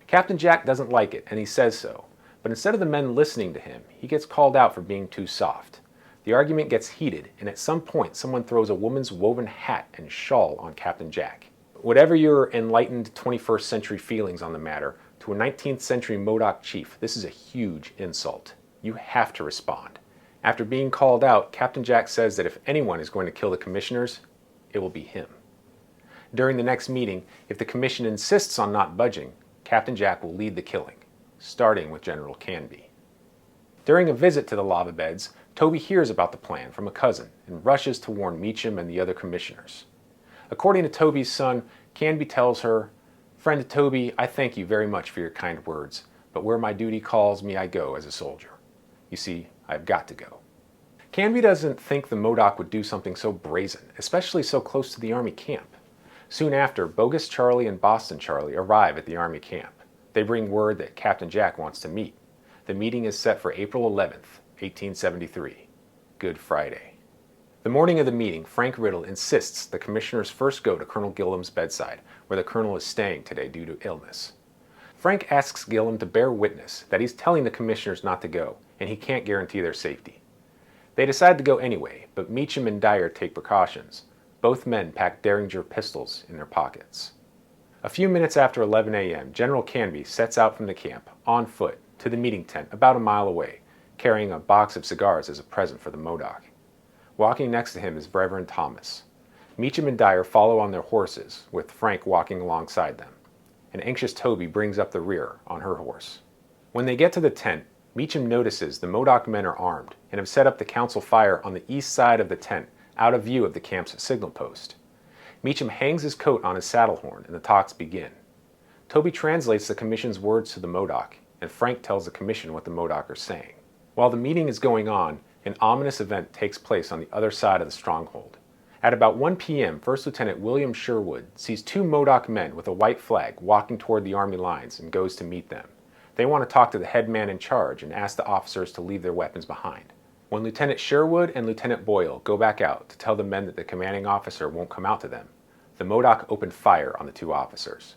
Captain Jack doesn't like it, and he says so. But instead of the men listening to him, he gets called out for being too soft. The argument gets heated, and at some point someone throws a woman's woven hat and shawl on Captain Jack. Whatever your enlightened 21st century feelings on the matter, to a 19th century Modoc chief, this is a huge insult. You have to respond. After being called out, Captain Jack says that if anyone is going to kill the commissioners, it will be him. During the next meeting, if the commission insists on not budging, Captain Jack will lead the killing, starting with General Canby. During a visit to the lava beds, Toby hears about the plan from a cousin and rushes to warn Meacham and the other commissioners. According to Toby's son, Canby tells her, "Friend Toby, I thank you very much for your kind words, but where my duty calls me I go as a soldier. You see, I've got to go." Canby doesn't think the Modoc would do something so brazen, especially so close to the army camp. Soon after, Bogus Charlie and Boston Charlie arrive at the army camp. They bring word that Captain Jack wants to meet. The meeting is set for April 11th, 1873, Good Friday. The morning of the meeting, Frank Riddle insists the commissioners first go to Colonel Gillem's bedside, where the colonel is staying today due to illness. Frank asks Gillem to bear witness that he's telling the commissioners not to go, and he can't guarantee their safety. They decide to go anyway, but Meacham and Dyer take precautions. Both men pack Derringer pistols in their pockets. A few minutes after 11 a.m., General Canby sets out from the camp, on foot, to the meeting tent about a mile away, carrying a box of cigars as a present for the Modoc. Walking next to him is Reverend Thomas. Meacham and Dyer follow on their horses, with Frank walking alongside them. An anxious Toby brings up the rear on her horse. When they get to the tent, Meacham notices the Modoc men are armed and have set up the council fire on the east side of the tent, out of view of the camp's signal post. Meacham hangs his coat on his saddle horn and the talks begin. Toby translates the commission's words to the Modoc, and Frank tells the commission what the Modoc are saying. While the meeting is going on, an ominous event takes place on the other side of the Stronghold. At about 1 p.m., First Lieutenant William Sherwood sees two Modoc men with a white flag walking toward the army lines and goes to meet them. They want to talk to the head man in charge and ask the officers to leave their weapons behind. When Lieutenant Sherwood and Lieutenant Boyle go back out to tell the men that the commanding officer won't come out to them, the Modoc open fire on the two officers.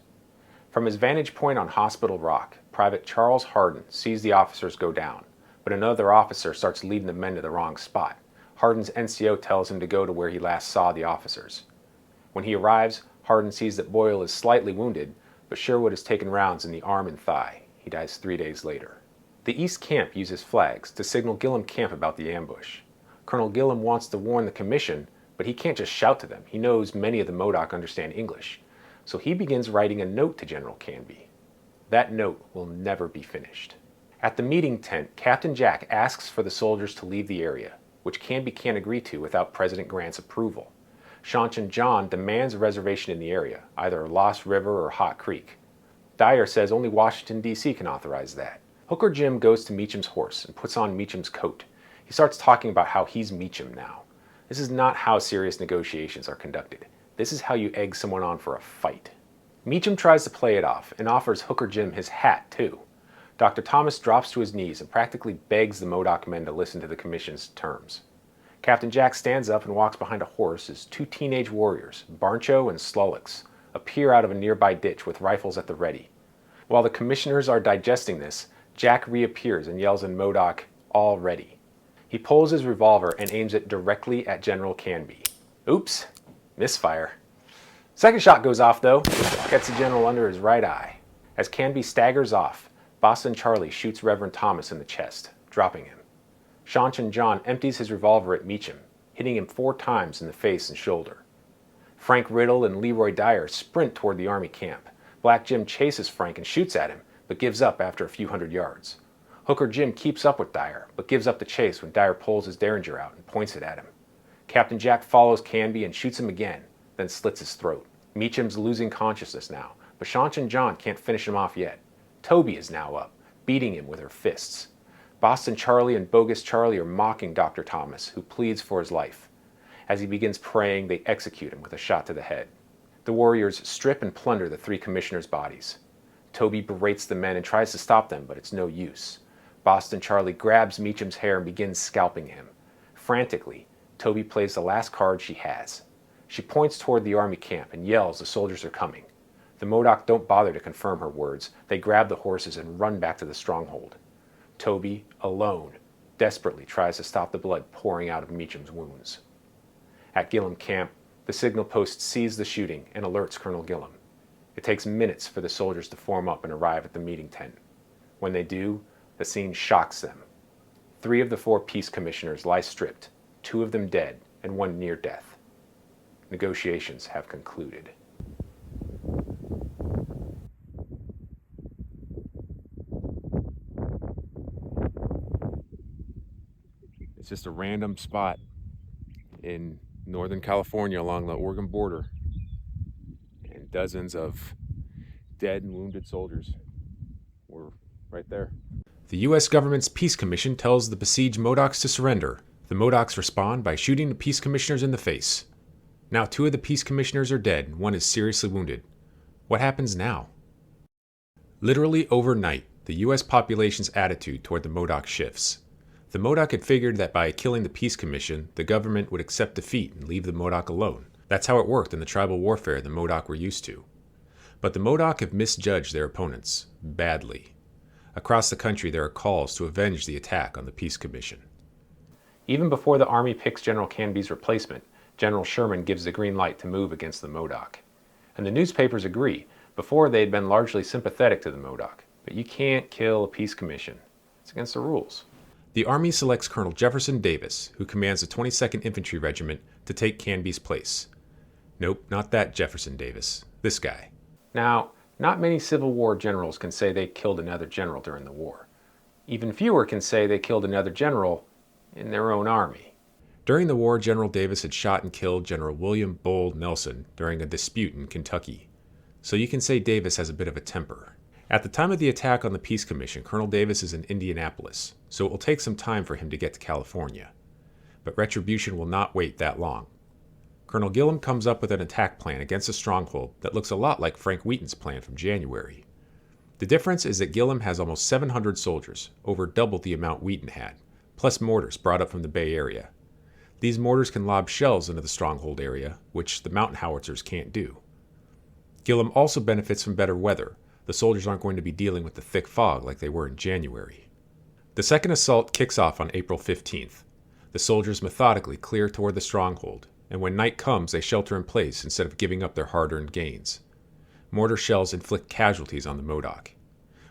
From his vantage point on Hospital Rock, Private Charles Hardin sees the officers go down, but another officer starts leading the men to the wrong spot. Hardin's NCO tells him to go to where he last saw the officers. When he arrives, Hardin sees that Boyle is slightly wounded, but Sherwood has taken rounds in the arm and thigh. He dies 3 days later. The East Camp uses flags to signal Gillem Camp about the ambush. Colonel Gillem wants to warn the commission, but he can't just shout to them. He knows many of the Modoc understand English. so he begins writing a note to General Canby. That note will never be finished. At the meeting tent, Captain Jack asks for the soldiers to leave the area, which Canby can't agree to without President Grant's approval. Shanchan John demands a reservation in the area, either Lost River or Hot Creek. Dyer says only Washington, D.C. can authorize that. Hooker Jim goes to Meacham's horse and puts on Meacham's coat. He starts talking about how he's Meacham now. This is not how serious negotiations are conducted. This is how you egg someone on for a fight. Meacham tries to play it off and offers Hooker Jim his hat, too. Dr. Thomas drops to his knees and practically begs the Modoc men to listen to the commission's terms. Captain Jack stands up and walks behind a horse as two teenage warriors, Barncho and Slulix, appear out of a nearby ditch with rifles at the ready. While the commissioners are digesting this, Jack reappears and yells in Modoc, "All ready." He pulls his revolver and aims it directly at General Canby. Oops, misfire. Second shot goes off though, gets the general under his right eye. As Canby staggers off, Boston Charlie shoots Reverend Thomas in the chest, dropping him. Shanchan John empties his revolver at Meacham, hitting him 4 times in the face and shoulder. Frank Riddle and Leroy Dyer sprint toward the Army camp. Black Jim chases Frank and shoots at him, but gives up after a few hundred yards. Hooker Jim keeps up with Dyer, but gives up the chase when Dyer pulls his Derringer out and points it at him. Captain Jack follows Canby and shoots him again, then slits his throat. Meacham's losing consciousness now, but Shanchan John can't finish him off yet. Toby is now up, beating him with her fists. Boston Charlie and Bogus Charlie are mocking Dr. Thomas, who pleads for his life. As he begins praying, they execute him with a shot to the head. The warriors strip and plunder the 3 commissioners' bodies. Toby berates the men and tries to stop them, but it's no use. Boston Charlie grabs Meacham's hair and begins scalping him. Frantically, Toby plays the last card she has. She points toward the Army camp and yells the soldiers are coming. The Modoc don't bother to confirm her words. They grab the horses and run back to the stronghold. Toby, alone, desperately tries to stop the blood pouring out of Meacham's wounds. At Gillum Camp, the signal post sees the shooting and alerts Colonel Gillum. It takes minutes for the soldiers to form up and arrive at the meeting tent. When they do, the scene shocks them. 3 of the 4 peace commissioners lie stripped, 2 of them dead, and 1 near death. Negotiations have concluded. It's just a random spot in Northern California along the Oregon border, and dozens of dead and wounded soldiers were right there. The U.S. government's Peace Commission tells the besieged Modocs to surrender. The Modocs respond by shooting the Peace Commissioners in the face. Now 2 of the Peace Commissioners are dead and 1 is seriously wounded. What happens now? Literally overnight, the U.S. population's attitude toward the Modoc shifts. The Modoc had figured that by killing the Peace Commission, the government would accept defeat and leave the Modoc alone. That's how it worked in the tribal warfare the Modoc were used to. But the Modoc have misjudged their opponents, badly. Across the country there are calls to avenge the attack on the Peace Commission. Even before the Army picks General Canby's replacement, General Sherman gives the green light to move against the Modoc. And the newspapers agree. Before they had been largely sympathetic to the Modoc. But you can't kill a Peace Commission. It's against the rules. The Army selects Colonel Jefferson Davis, who commands the 22nd Infantry Regiment, to take Canby's place. Nope, not that Jefferson Davis. This guy. Now, not many Civil War generals can say they killed another general during the war. Even fewer can say they killed another general in their own army. During the war, General Davis had shot and killed General William Bold Nelson during a dispute in Kentucky. So you can say Davis has a bit of a temper. At the time of the attack on the Peace Commission, Colonel Davis is in Indianapolis, so it will take some time for him to get to California. But retribution will not wait that long. Colonel Gillum comes up with an attack plan against a stronghold that looks a lot like Frank Wheaton's plan from January. The difference is that Gillum has almost 700 soldiers, over double the amount Wheaton had, plus mortars brought up from the Bay Area. These mortars can lob shells into the stronghold area, which the mountain howitzers can't do. Gillum also benefits from better weather. The soldiers aren't going to be dealing with the thick fog like they were in January. The second assault kicks off on April 15th. The soldiers methodically clear toward the stronghold, and when night comes they shelter in place instead of giving up their hard-earned gains. Mortar shells inflict casualties on the Modoc.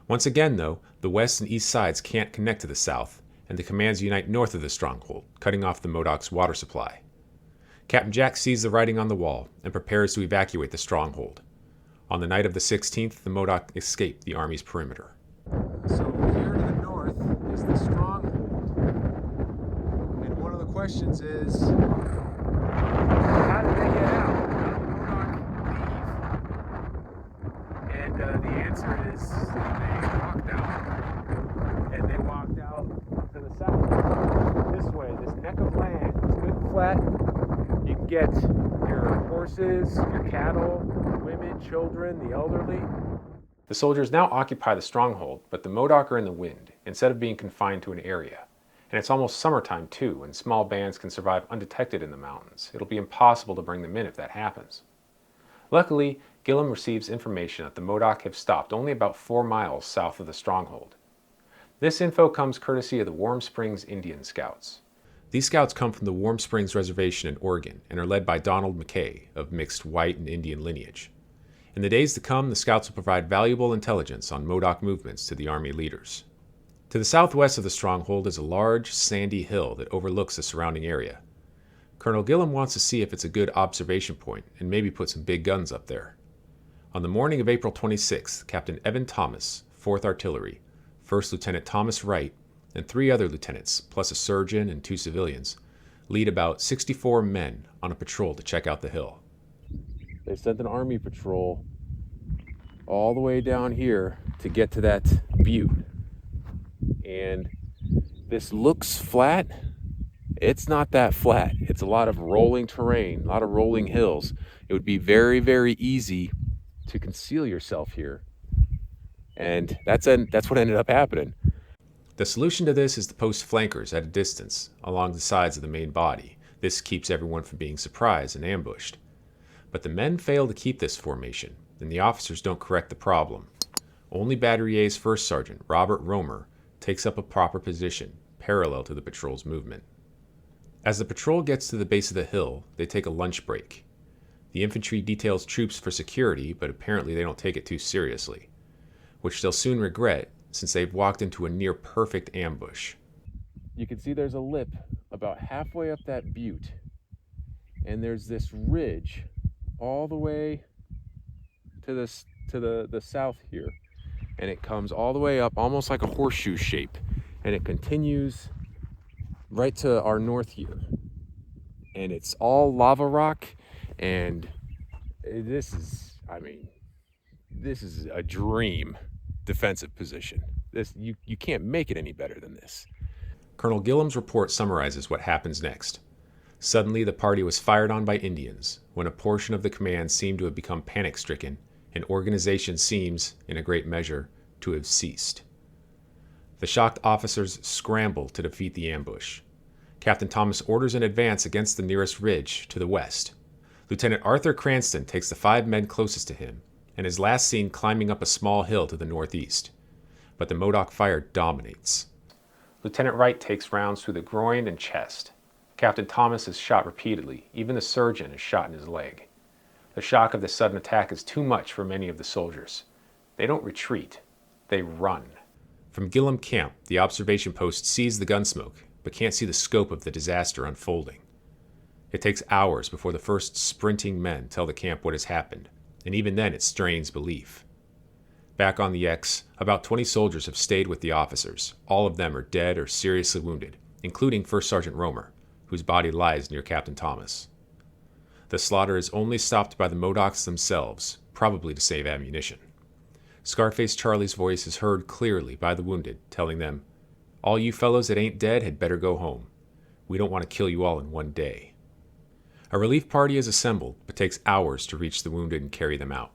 Once again, though, the west and east sides can't connect to the south, and the commands unite north of the stronghold, cutting off the Modoc's water supply. Captain Jack sees the writing on the wall and prepares to evacuate the stronghold. On the night of the 16th, the Modoc escaped the Army's perimeter. So here to the north is the Stronghold. And one of the questions is, how did they get out? How did the Modoc leave? And the answer is they walked out. And they walked out to the south. This way, this neck of land. It's good and flat. You can get your horses, your cattle, women, children, the elderly. The soldiers now occupy the stronghold, but the Modoc are in the wind, instead of being confined to an area. And it's almost summertime too, and small bands can survive undetected in the mountains. It'll be impossible to bring them in if that happens. Luckily, Gillum receives information that the Modoc have stopped only about 4 miles south of the stronghold. This info comes courtesy of the Warm Springs Indian Scouts. These scouts come from the Warm Springs Reservation in Oregon and are led by Donald McKay, of mixed white and Indian lineage. In the days to come, the scouts will provide valuable intelligence on Modoc movements to the Army leaders. To the southwest of the stronghold is a large, sandy hill that overlooks the surrounding area. Colonel Gillum wants to see if it's a good observation point and maybe put some big guns up there. On the morning of April 26th, Captain Evan Thomas, 4th Artillery, 1st Lieutenant Thomas Wright, and 3 other lieutenants, plus a surgeon and 2 civilians, lead about 64 men on a patrol to check out the hill. They sent an Army patrol all the way down here to get to that butte. And this looks flat. It's not that flat. It's a lot of rolling terrain, a lot of rolling hills. It would be very, very easy to conceal yourself here. And that's what ended up happening. The solution to this is to post flankers at a distance along the sides of the main body. This keeps everyone from being surprised and ambushed. But the men fail to keep this formation, and the officers don't correct the problem. Only Battery A's First Sergeant, Robert Romer, takes up a proper position, parallel to the patrol's movement. As the patrol gets to the base of the hill, they take a lunch break. The infantry details troops for security, but apparently they don't take it too seriously, which they'll soon regret since they've walked into a near-perfect ambush. You can see there's a lip about halfway up that butte, and there's this ridge all the way to the south here, and it comes all the way up almost like a horseshoe shape, and it continues right to our north here, and it's all lava rock, and this is a dream defensive position. You can't make it any better than this. Colonel Gillum's report summarizes what happens next. Suddenly, the party was fired on by Indians, when a portion of the command seemed to have become panic-stricken, and organization seems, in a great measure, to have ceased. The shocked officers scramble to defeat the ambush. Captain Thomas orders an advance against the nearest ridge to the west. Lieutenant Arthur Cranston takes the 5 men closest to him, and is last seen climbing up a small hill to the northeast. But the Modoc fire dominates. Lieutenant Wright takes rounds through the groin and chest. Captain Thomas is shot repeatedly. Even the surgeon is shot in his leg. The shock of the sudden attack is too much for many of the soldiers. They don't retreat. They run. From Gillum Camp, the observation post sees the gun smoke, but can't see the scope of the disaster unfolding. It takes hours before the first sprinting men tell the camp what has happened, and even then it strains belief. Back on the X, about 20 soldiers have stayed with the officers. All of them are dead or seriously wounded, including First Sergeant Romer, whose body lies near Captain Thomas. The slaughter is only stopped by the Modocs themselves, probably to save ammunition. Scarface Charlie's voice is heard clearly by the wounded, telling them, "All you fellows that ain't dead had better go home. We don't want to kill you all in one day." A relief party is assembled, but takes hours to reach the wounded and carry them out.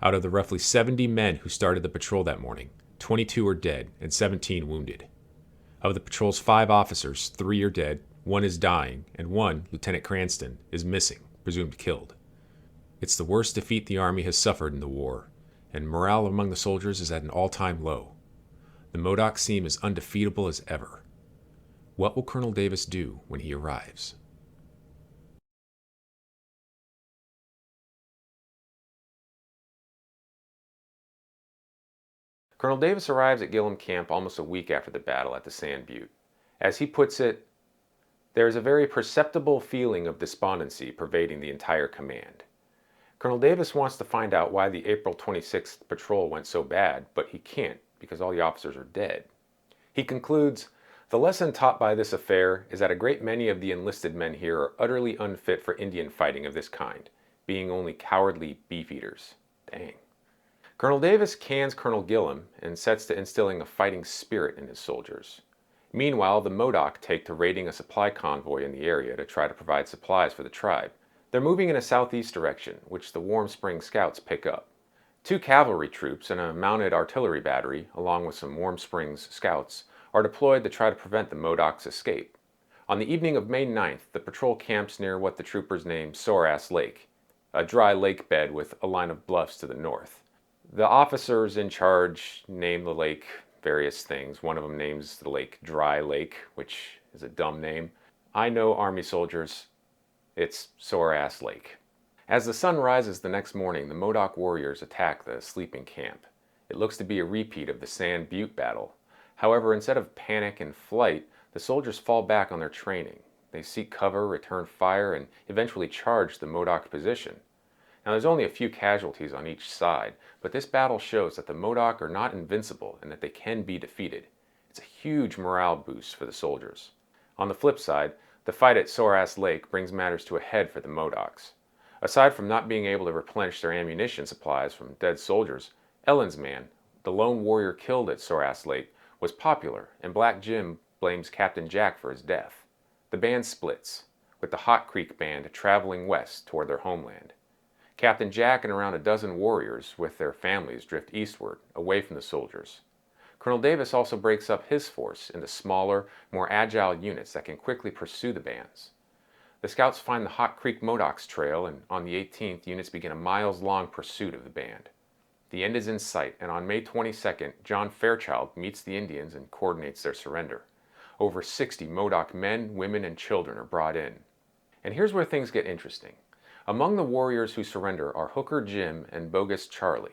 Out of the roughly 70 men who started the patrol that morning, 22 are dead and 17 wounded. Of the patrol's 5 officers, 3 are dead, 1 is dying, and 1, Lieutenant Cranston, is missing, presumed killed. It's the worst defeat the Army has suffered in the war, and morale among the soldiers is at an all-time low. The Modocs seem as undefeatable as ever. What will Colonel Davis do when he arrives? Colonel Davis arrives at Gillum Camp almost a week after the battle at the Sand Butte. As he puts it, there is a very perceptible feeling of despondency pervading the entire command. Colonel Davis wants to find out why the April 26th patrol went so bad, but he can't because all the officers are dead. He concludes, "The lesson taught by this affair is that a great many of the enlisted men here are utterly unfit for Indian fighting of this kind, being only cowardly beef-eaters." Dang. Colonel Davis cans Colonel Gillem and sets to instilling a fighting spirit in his soldiers. Meanwhile, the Modoc take to raiding a supply convoy in the area to try to provide supplies for the tribe. They're moving in a southeast direction, which the Warm Springs Scouts pick up. 2 cavalry troops and a mounted artillery battery, along with some Warm Springs Scouts, are deployed to try to prevent the Modoc's escape. On the evening of May 9th, the patrol camps near what the troopers name Sore-Ass Lake, a dry lake bed with a line of bluffs to the north. The officers in charge name the lake various things. One of them names the lake Dry Lake, which is a dumb name. I know Army soldiers. It's Sore-Ass Lake. As the sun rises the next morning, the Modoc warriors attack the sleeping camp. It looks to be a repeat of the Sand Butte battle. However, instead of panic and flight, the soldiers fall back on their training. They seek cover, return fire, and eventually charge the Modoc position. Now, there's only a few casualties on each side, but this battle shows that the Modoc are not invincible and that they can be defeated. It's a huge morale boost for the soldiers. On the flip side, the fight at Sore-Ass Lake brings matters to a head for the Modocs. Aside from not being able to replenish their ammunition supplies from dead soldiers, Ellen's man, the lone warrior killed at Sore-Ass Lake, was popular, and Black Jim blames Captain Jack for his death. The band splits, with the Hot Creek Band traveling west toward their homeland. Captain Jack and around a dozen warriors with their families drift eastward, away from the soldiers. Colonel Davis also breaks up his force into smaller, more agile units that can quickly pursue the bands. The scouts find the Hot Creek Modocs trail, and on the 18th, units begin a miles-long pursuit of the band. The end is in sight, and on May 22nd, John Fairchild meets the Indians and coordinates their surrender. Over 60 Modoc men, women, and children are brought in. And here's where things get interesting. Among the warriors who surrender are Hooker Jim and Bogus Charlie.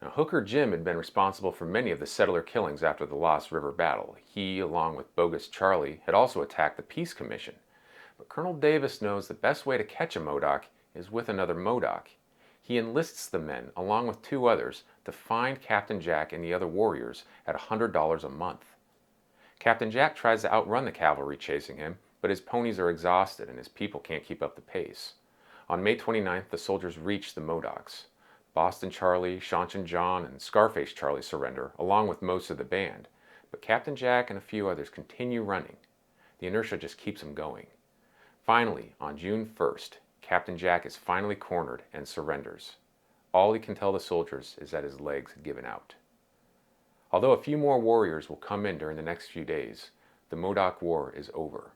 Now, Hooker Jim had been responsible for many of the settler killings after the Lost River battle. He, along with Bogus Charlie, had also attacked the Peace Commission. But Colonel Davis knows the best way to catch a Modoc is with another Modoc. He enlists the men, along with 2 others, to find Captain Jack and the other warriors at $100 a month. Captain Jack tries to outrun the cavalry chasing him, but his ponies are exhausted and his people can't keep up the pace. On May 29th, the soldiers reach the Modocs. Boston Charlie, Shanchan John, and Scarface Charlie surrender, along with most of the band, but Captain Jack and a few others continue running. The inertia just keeps them going. Finally, on June 1st, Captain Jack is finally cornered and surrenders. All he can tell the soldiers is that his legs had given out. Although a few more warriors will come in during the next few days, the Modoc War is over.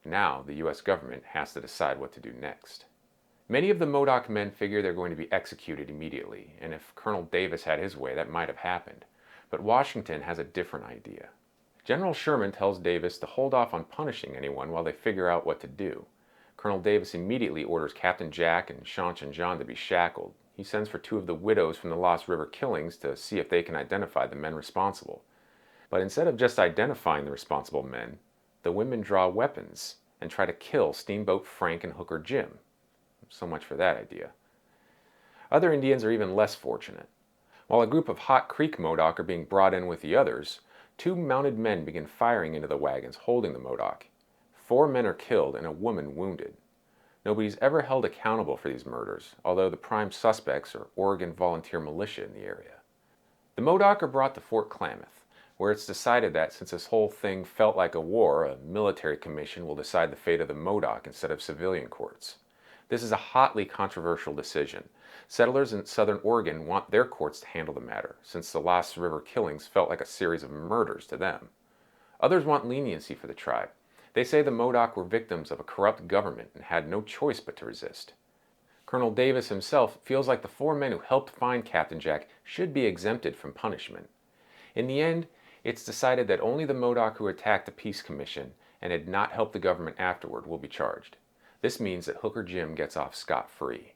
Now the U.S. government has to decide what to do next. Many of the Modoc men figure they're going to be executed immediately, and if Colonel Davis had his way, that might have happened. But Washington has a different idea. General Sherman tells Davis to hold off on punishing anyone while they figure out what to do. Colonel Davis immediately orders Captain Jack and Shanchan John to be shackled. He sends for 2 of the widows from the Lost River killings to see if they can identify the men responsible. But instead of just identifying the responsible men, the women draw weapons and try to kill Steamboat Frank and Hooker Jim. So much for that idea. Other Indians are even less fortunate. While a group of Hot Creek Modoc are being brought in with the others, 2 mounted men begin firing into the wagons holding the Modoc. 4 men are killed and a woman wounded. Nobody's ever held accountable for these murders, although the prime suspects are Oregon volunteer militia in the area. The Modoc are brought to Fort Klamath, where it's decided that since this whole thing felt like a war, a military commission will decide the fate of the Modoc instead of civilian courts. This is a hotly controversial decision. Settlers in southern Oregon want their courts to handle the matter, since the Lost River killings felt like a series of murders to them. Others want leniency for the tribe. They say the Modoc were victims of a corrupt government and had no choice but to resist. Colonel Davis himself feels like the 4 men who helped find Captain Jack should be exempted from punishment. In the end, it's decided that only the Modoc who attacked the Peace Commission and had not helped the government afterward will be charged. This means that Hooker Jim gets off scot-free.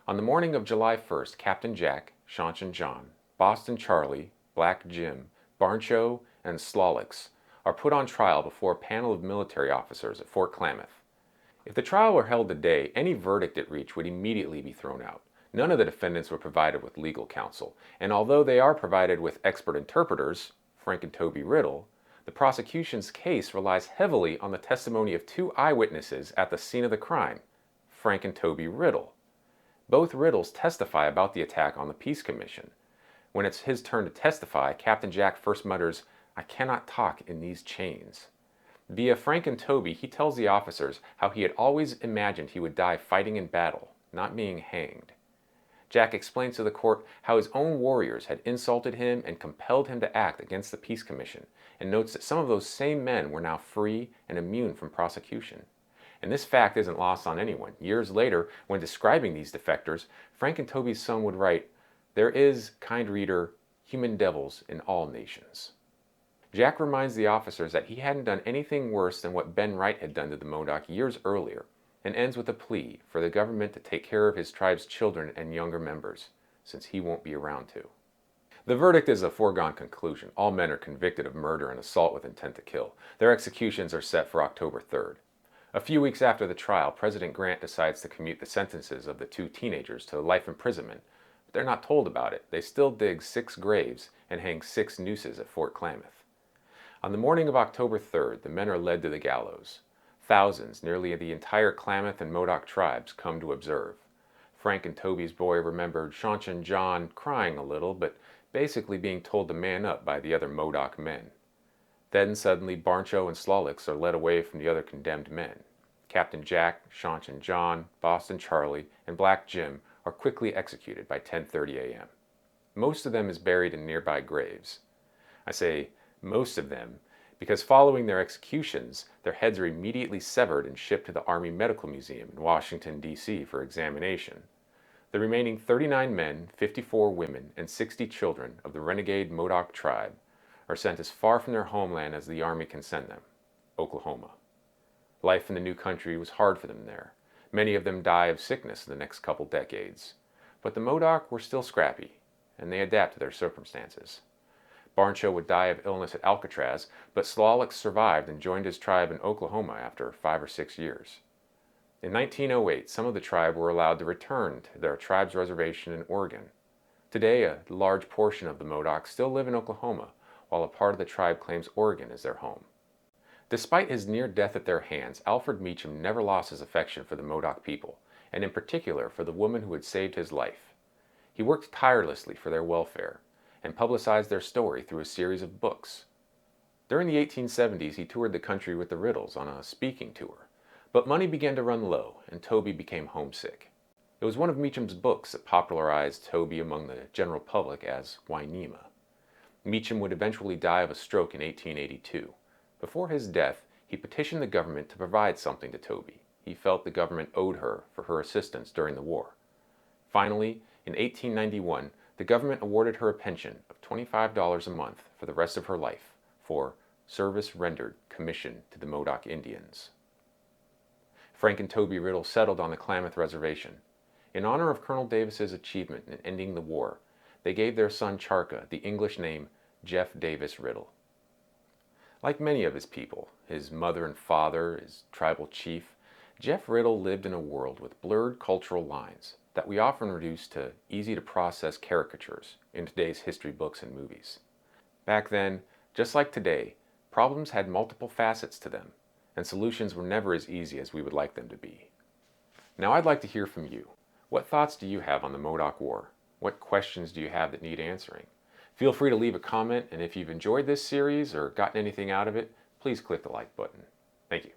On the morning of July 1st, Captain Jack, Shanchan John, Boston Charlie, Black Jim, Barncho, and Slolix are put on trial before a panel of military officers at Fort Klamath. If the trial were held today, any verdict it reached would immediately be thrown out. None of the defendants were provided with legal counsel, and although they are provided with expert interpreters, Frank and Toby Riddle, the prosecution's case relies heavily on the testimony of two eyewitnesses at the scene of the crime, Frank and Toby Riddle. Both Riddles testify about the attack on the Peace Commission. When it's his turn to testify, Captain Jack first mutters, "I cannot talk in these chains." Via Frank and Toby, he tells the officers how he had always imagined he would die fighting in battle, not being hanged. Jack explains to the court how his own warriors had insulted him and compelled him to act against the Peace Commission, and notes that some of those same men were now free and immune from prosecution. And this fact isn't lost on anyone. Years later, when describing these defectors, Frank and Toby's son would write, "There is, kind reader, human devils in all nations." Jack reminds the officers that he hadn't done anything worse than what Ben Wright had done to the Modoc years earlier, and ends with a plea for the government to take care of his tribe's children and younger members, since he won't be around to. The verdict is a foregone conclusion. All men are convicted of murder and assault with intent to kill. Their executions are set for October 3rd. A few weeks after the trial, President Grant decides to commute the sentences of the two teenagers to life imprisonment, but they're not told about it. They still dig 6 graves and hang 6 nooses at Fort Klamath. On the morning of October 3rd, the men are led to the gallows. Thousands, nearly the entire Klamath and Modoc tribes, come to observe. Frank and Toby's boy remembered Shaunch and John crying a little, but basically being told to man up by the other Modoc men. Then suddenly Barncho and Slolix are led away from the other condemned men. Captain Jack, Shaunch and John, Boston Charlie, and Black Jim are quickly executed by 10:30 a.m. Most of them is buried in nearby graves. I say most of them because following their executions, their heads are immediately severed and shipped to the Army Medical Museum in Washington, D.C. for examination. The remaining 39 men, 54 women, and 60 children of the renegade Modoc tribe are sent as far from their homeland as the Army can send them, Oklahoma. Life in the new country was hard for them there. Many of them die of sickness in the next couple decades. But the Modoc were still scrappy, and they adapt to their circumstances. Barncho would die of illness at Alcatraz, but Slolix survived and joined his tribe in Oklahoma after 5 or 6 years. In 1908, some of the tribe were allowed to return to their tribe's reservation in Oregon. Today, a large portion of the Modoc still live in Oklahoma, while a part of the tribe claims Oregon as their home. Despite his near death at their hands, Alfred Meacham never lost his affection for the Modoc people, and in particular for the woman who had saved his life. He worked tirelessly for their welfare, and publicized their story through a series of books. During the 1870s, he toured the country with the Riddles on a speaking tour, but money began to run low, and Toby became homesick. It was one of Meacham's books that popularized Toby among the general public as Wynema. Meacham would eventually die of a stroke in 1882. Before his death, he petitioned the government to provide something to Toby. He felt the government owed her for her assistance during the war. Finally, in 1891, the government awarded her a pension of $25 a month for the rest of her life for service rendered commission to the Modoc Indians. Frank and Toby Riddle settled on the Klamath Reservation. In honor of Colonel Davis's achievement in ending the war, they gave their son Charka the English name Jeff Davis Riddle. Like many of his people, his mother and father, his tribal chief, Jeff Riddle lived in a world with blurred cultural lines that we often reduce to easy-to-process caricatures in today's history books and movies. Back then, just like today, problems had multiple facets to them, and solutions were never as easy as we would like them to be. Now I'd like to hear from you. What thoughts do you have on the Modoc War? What questions do you have that need answering? Feel free to leave a comment, and if you've enjoyed this series or gotten anything out of it, please click the like button. Thank you.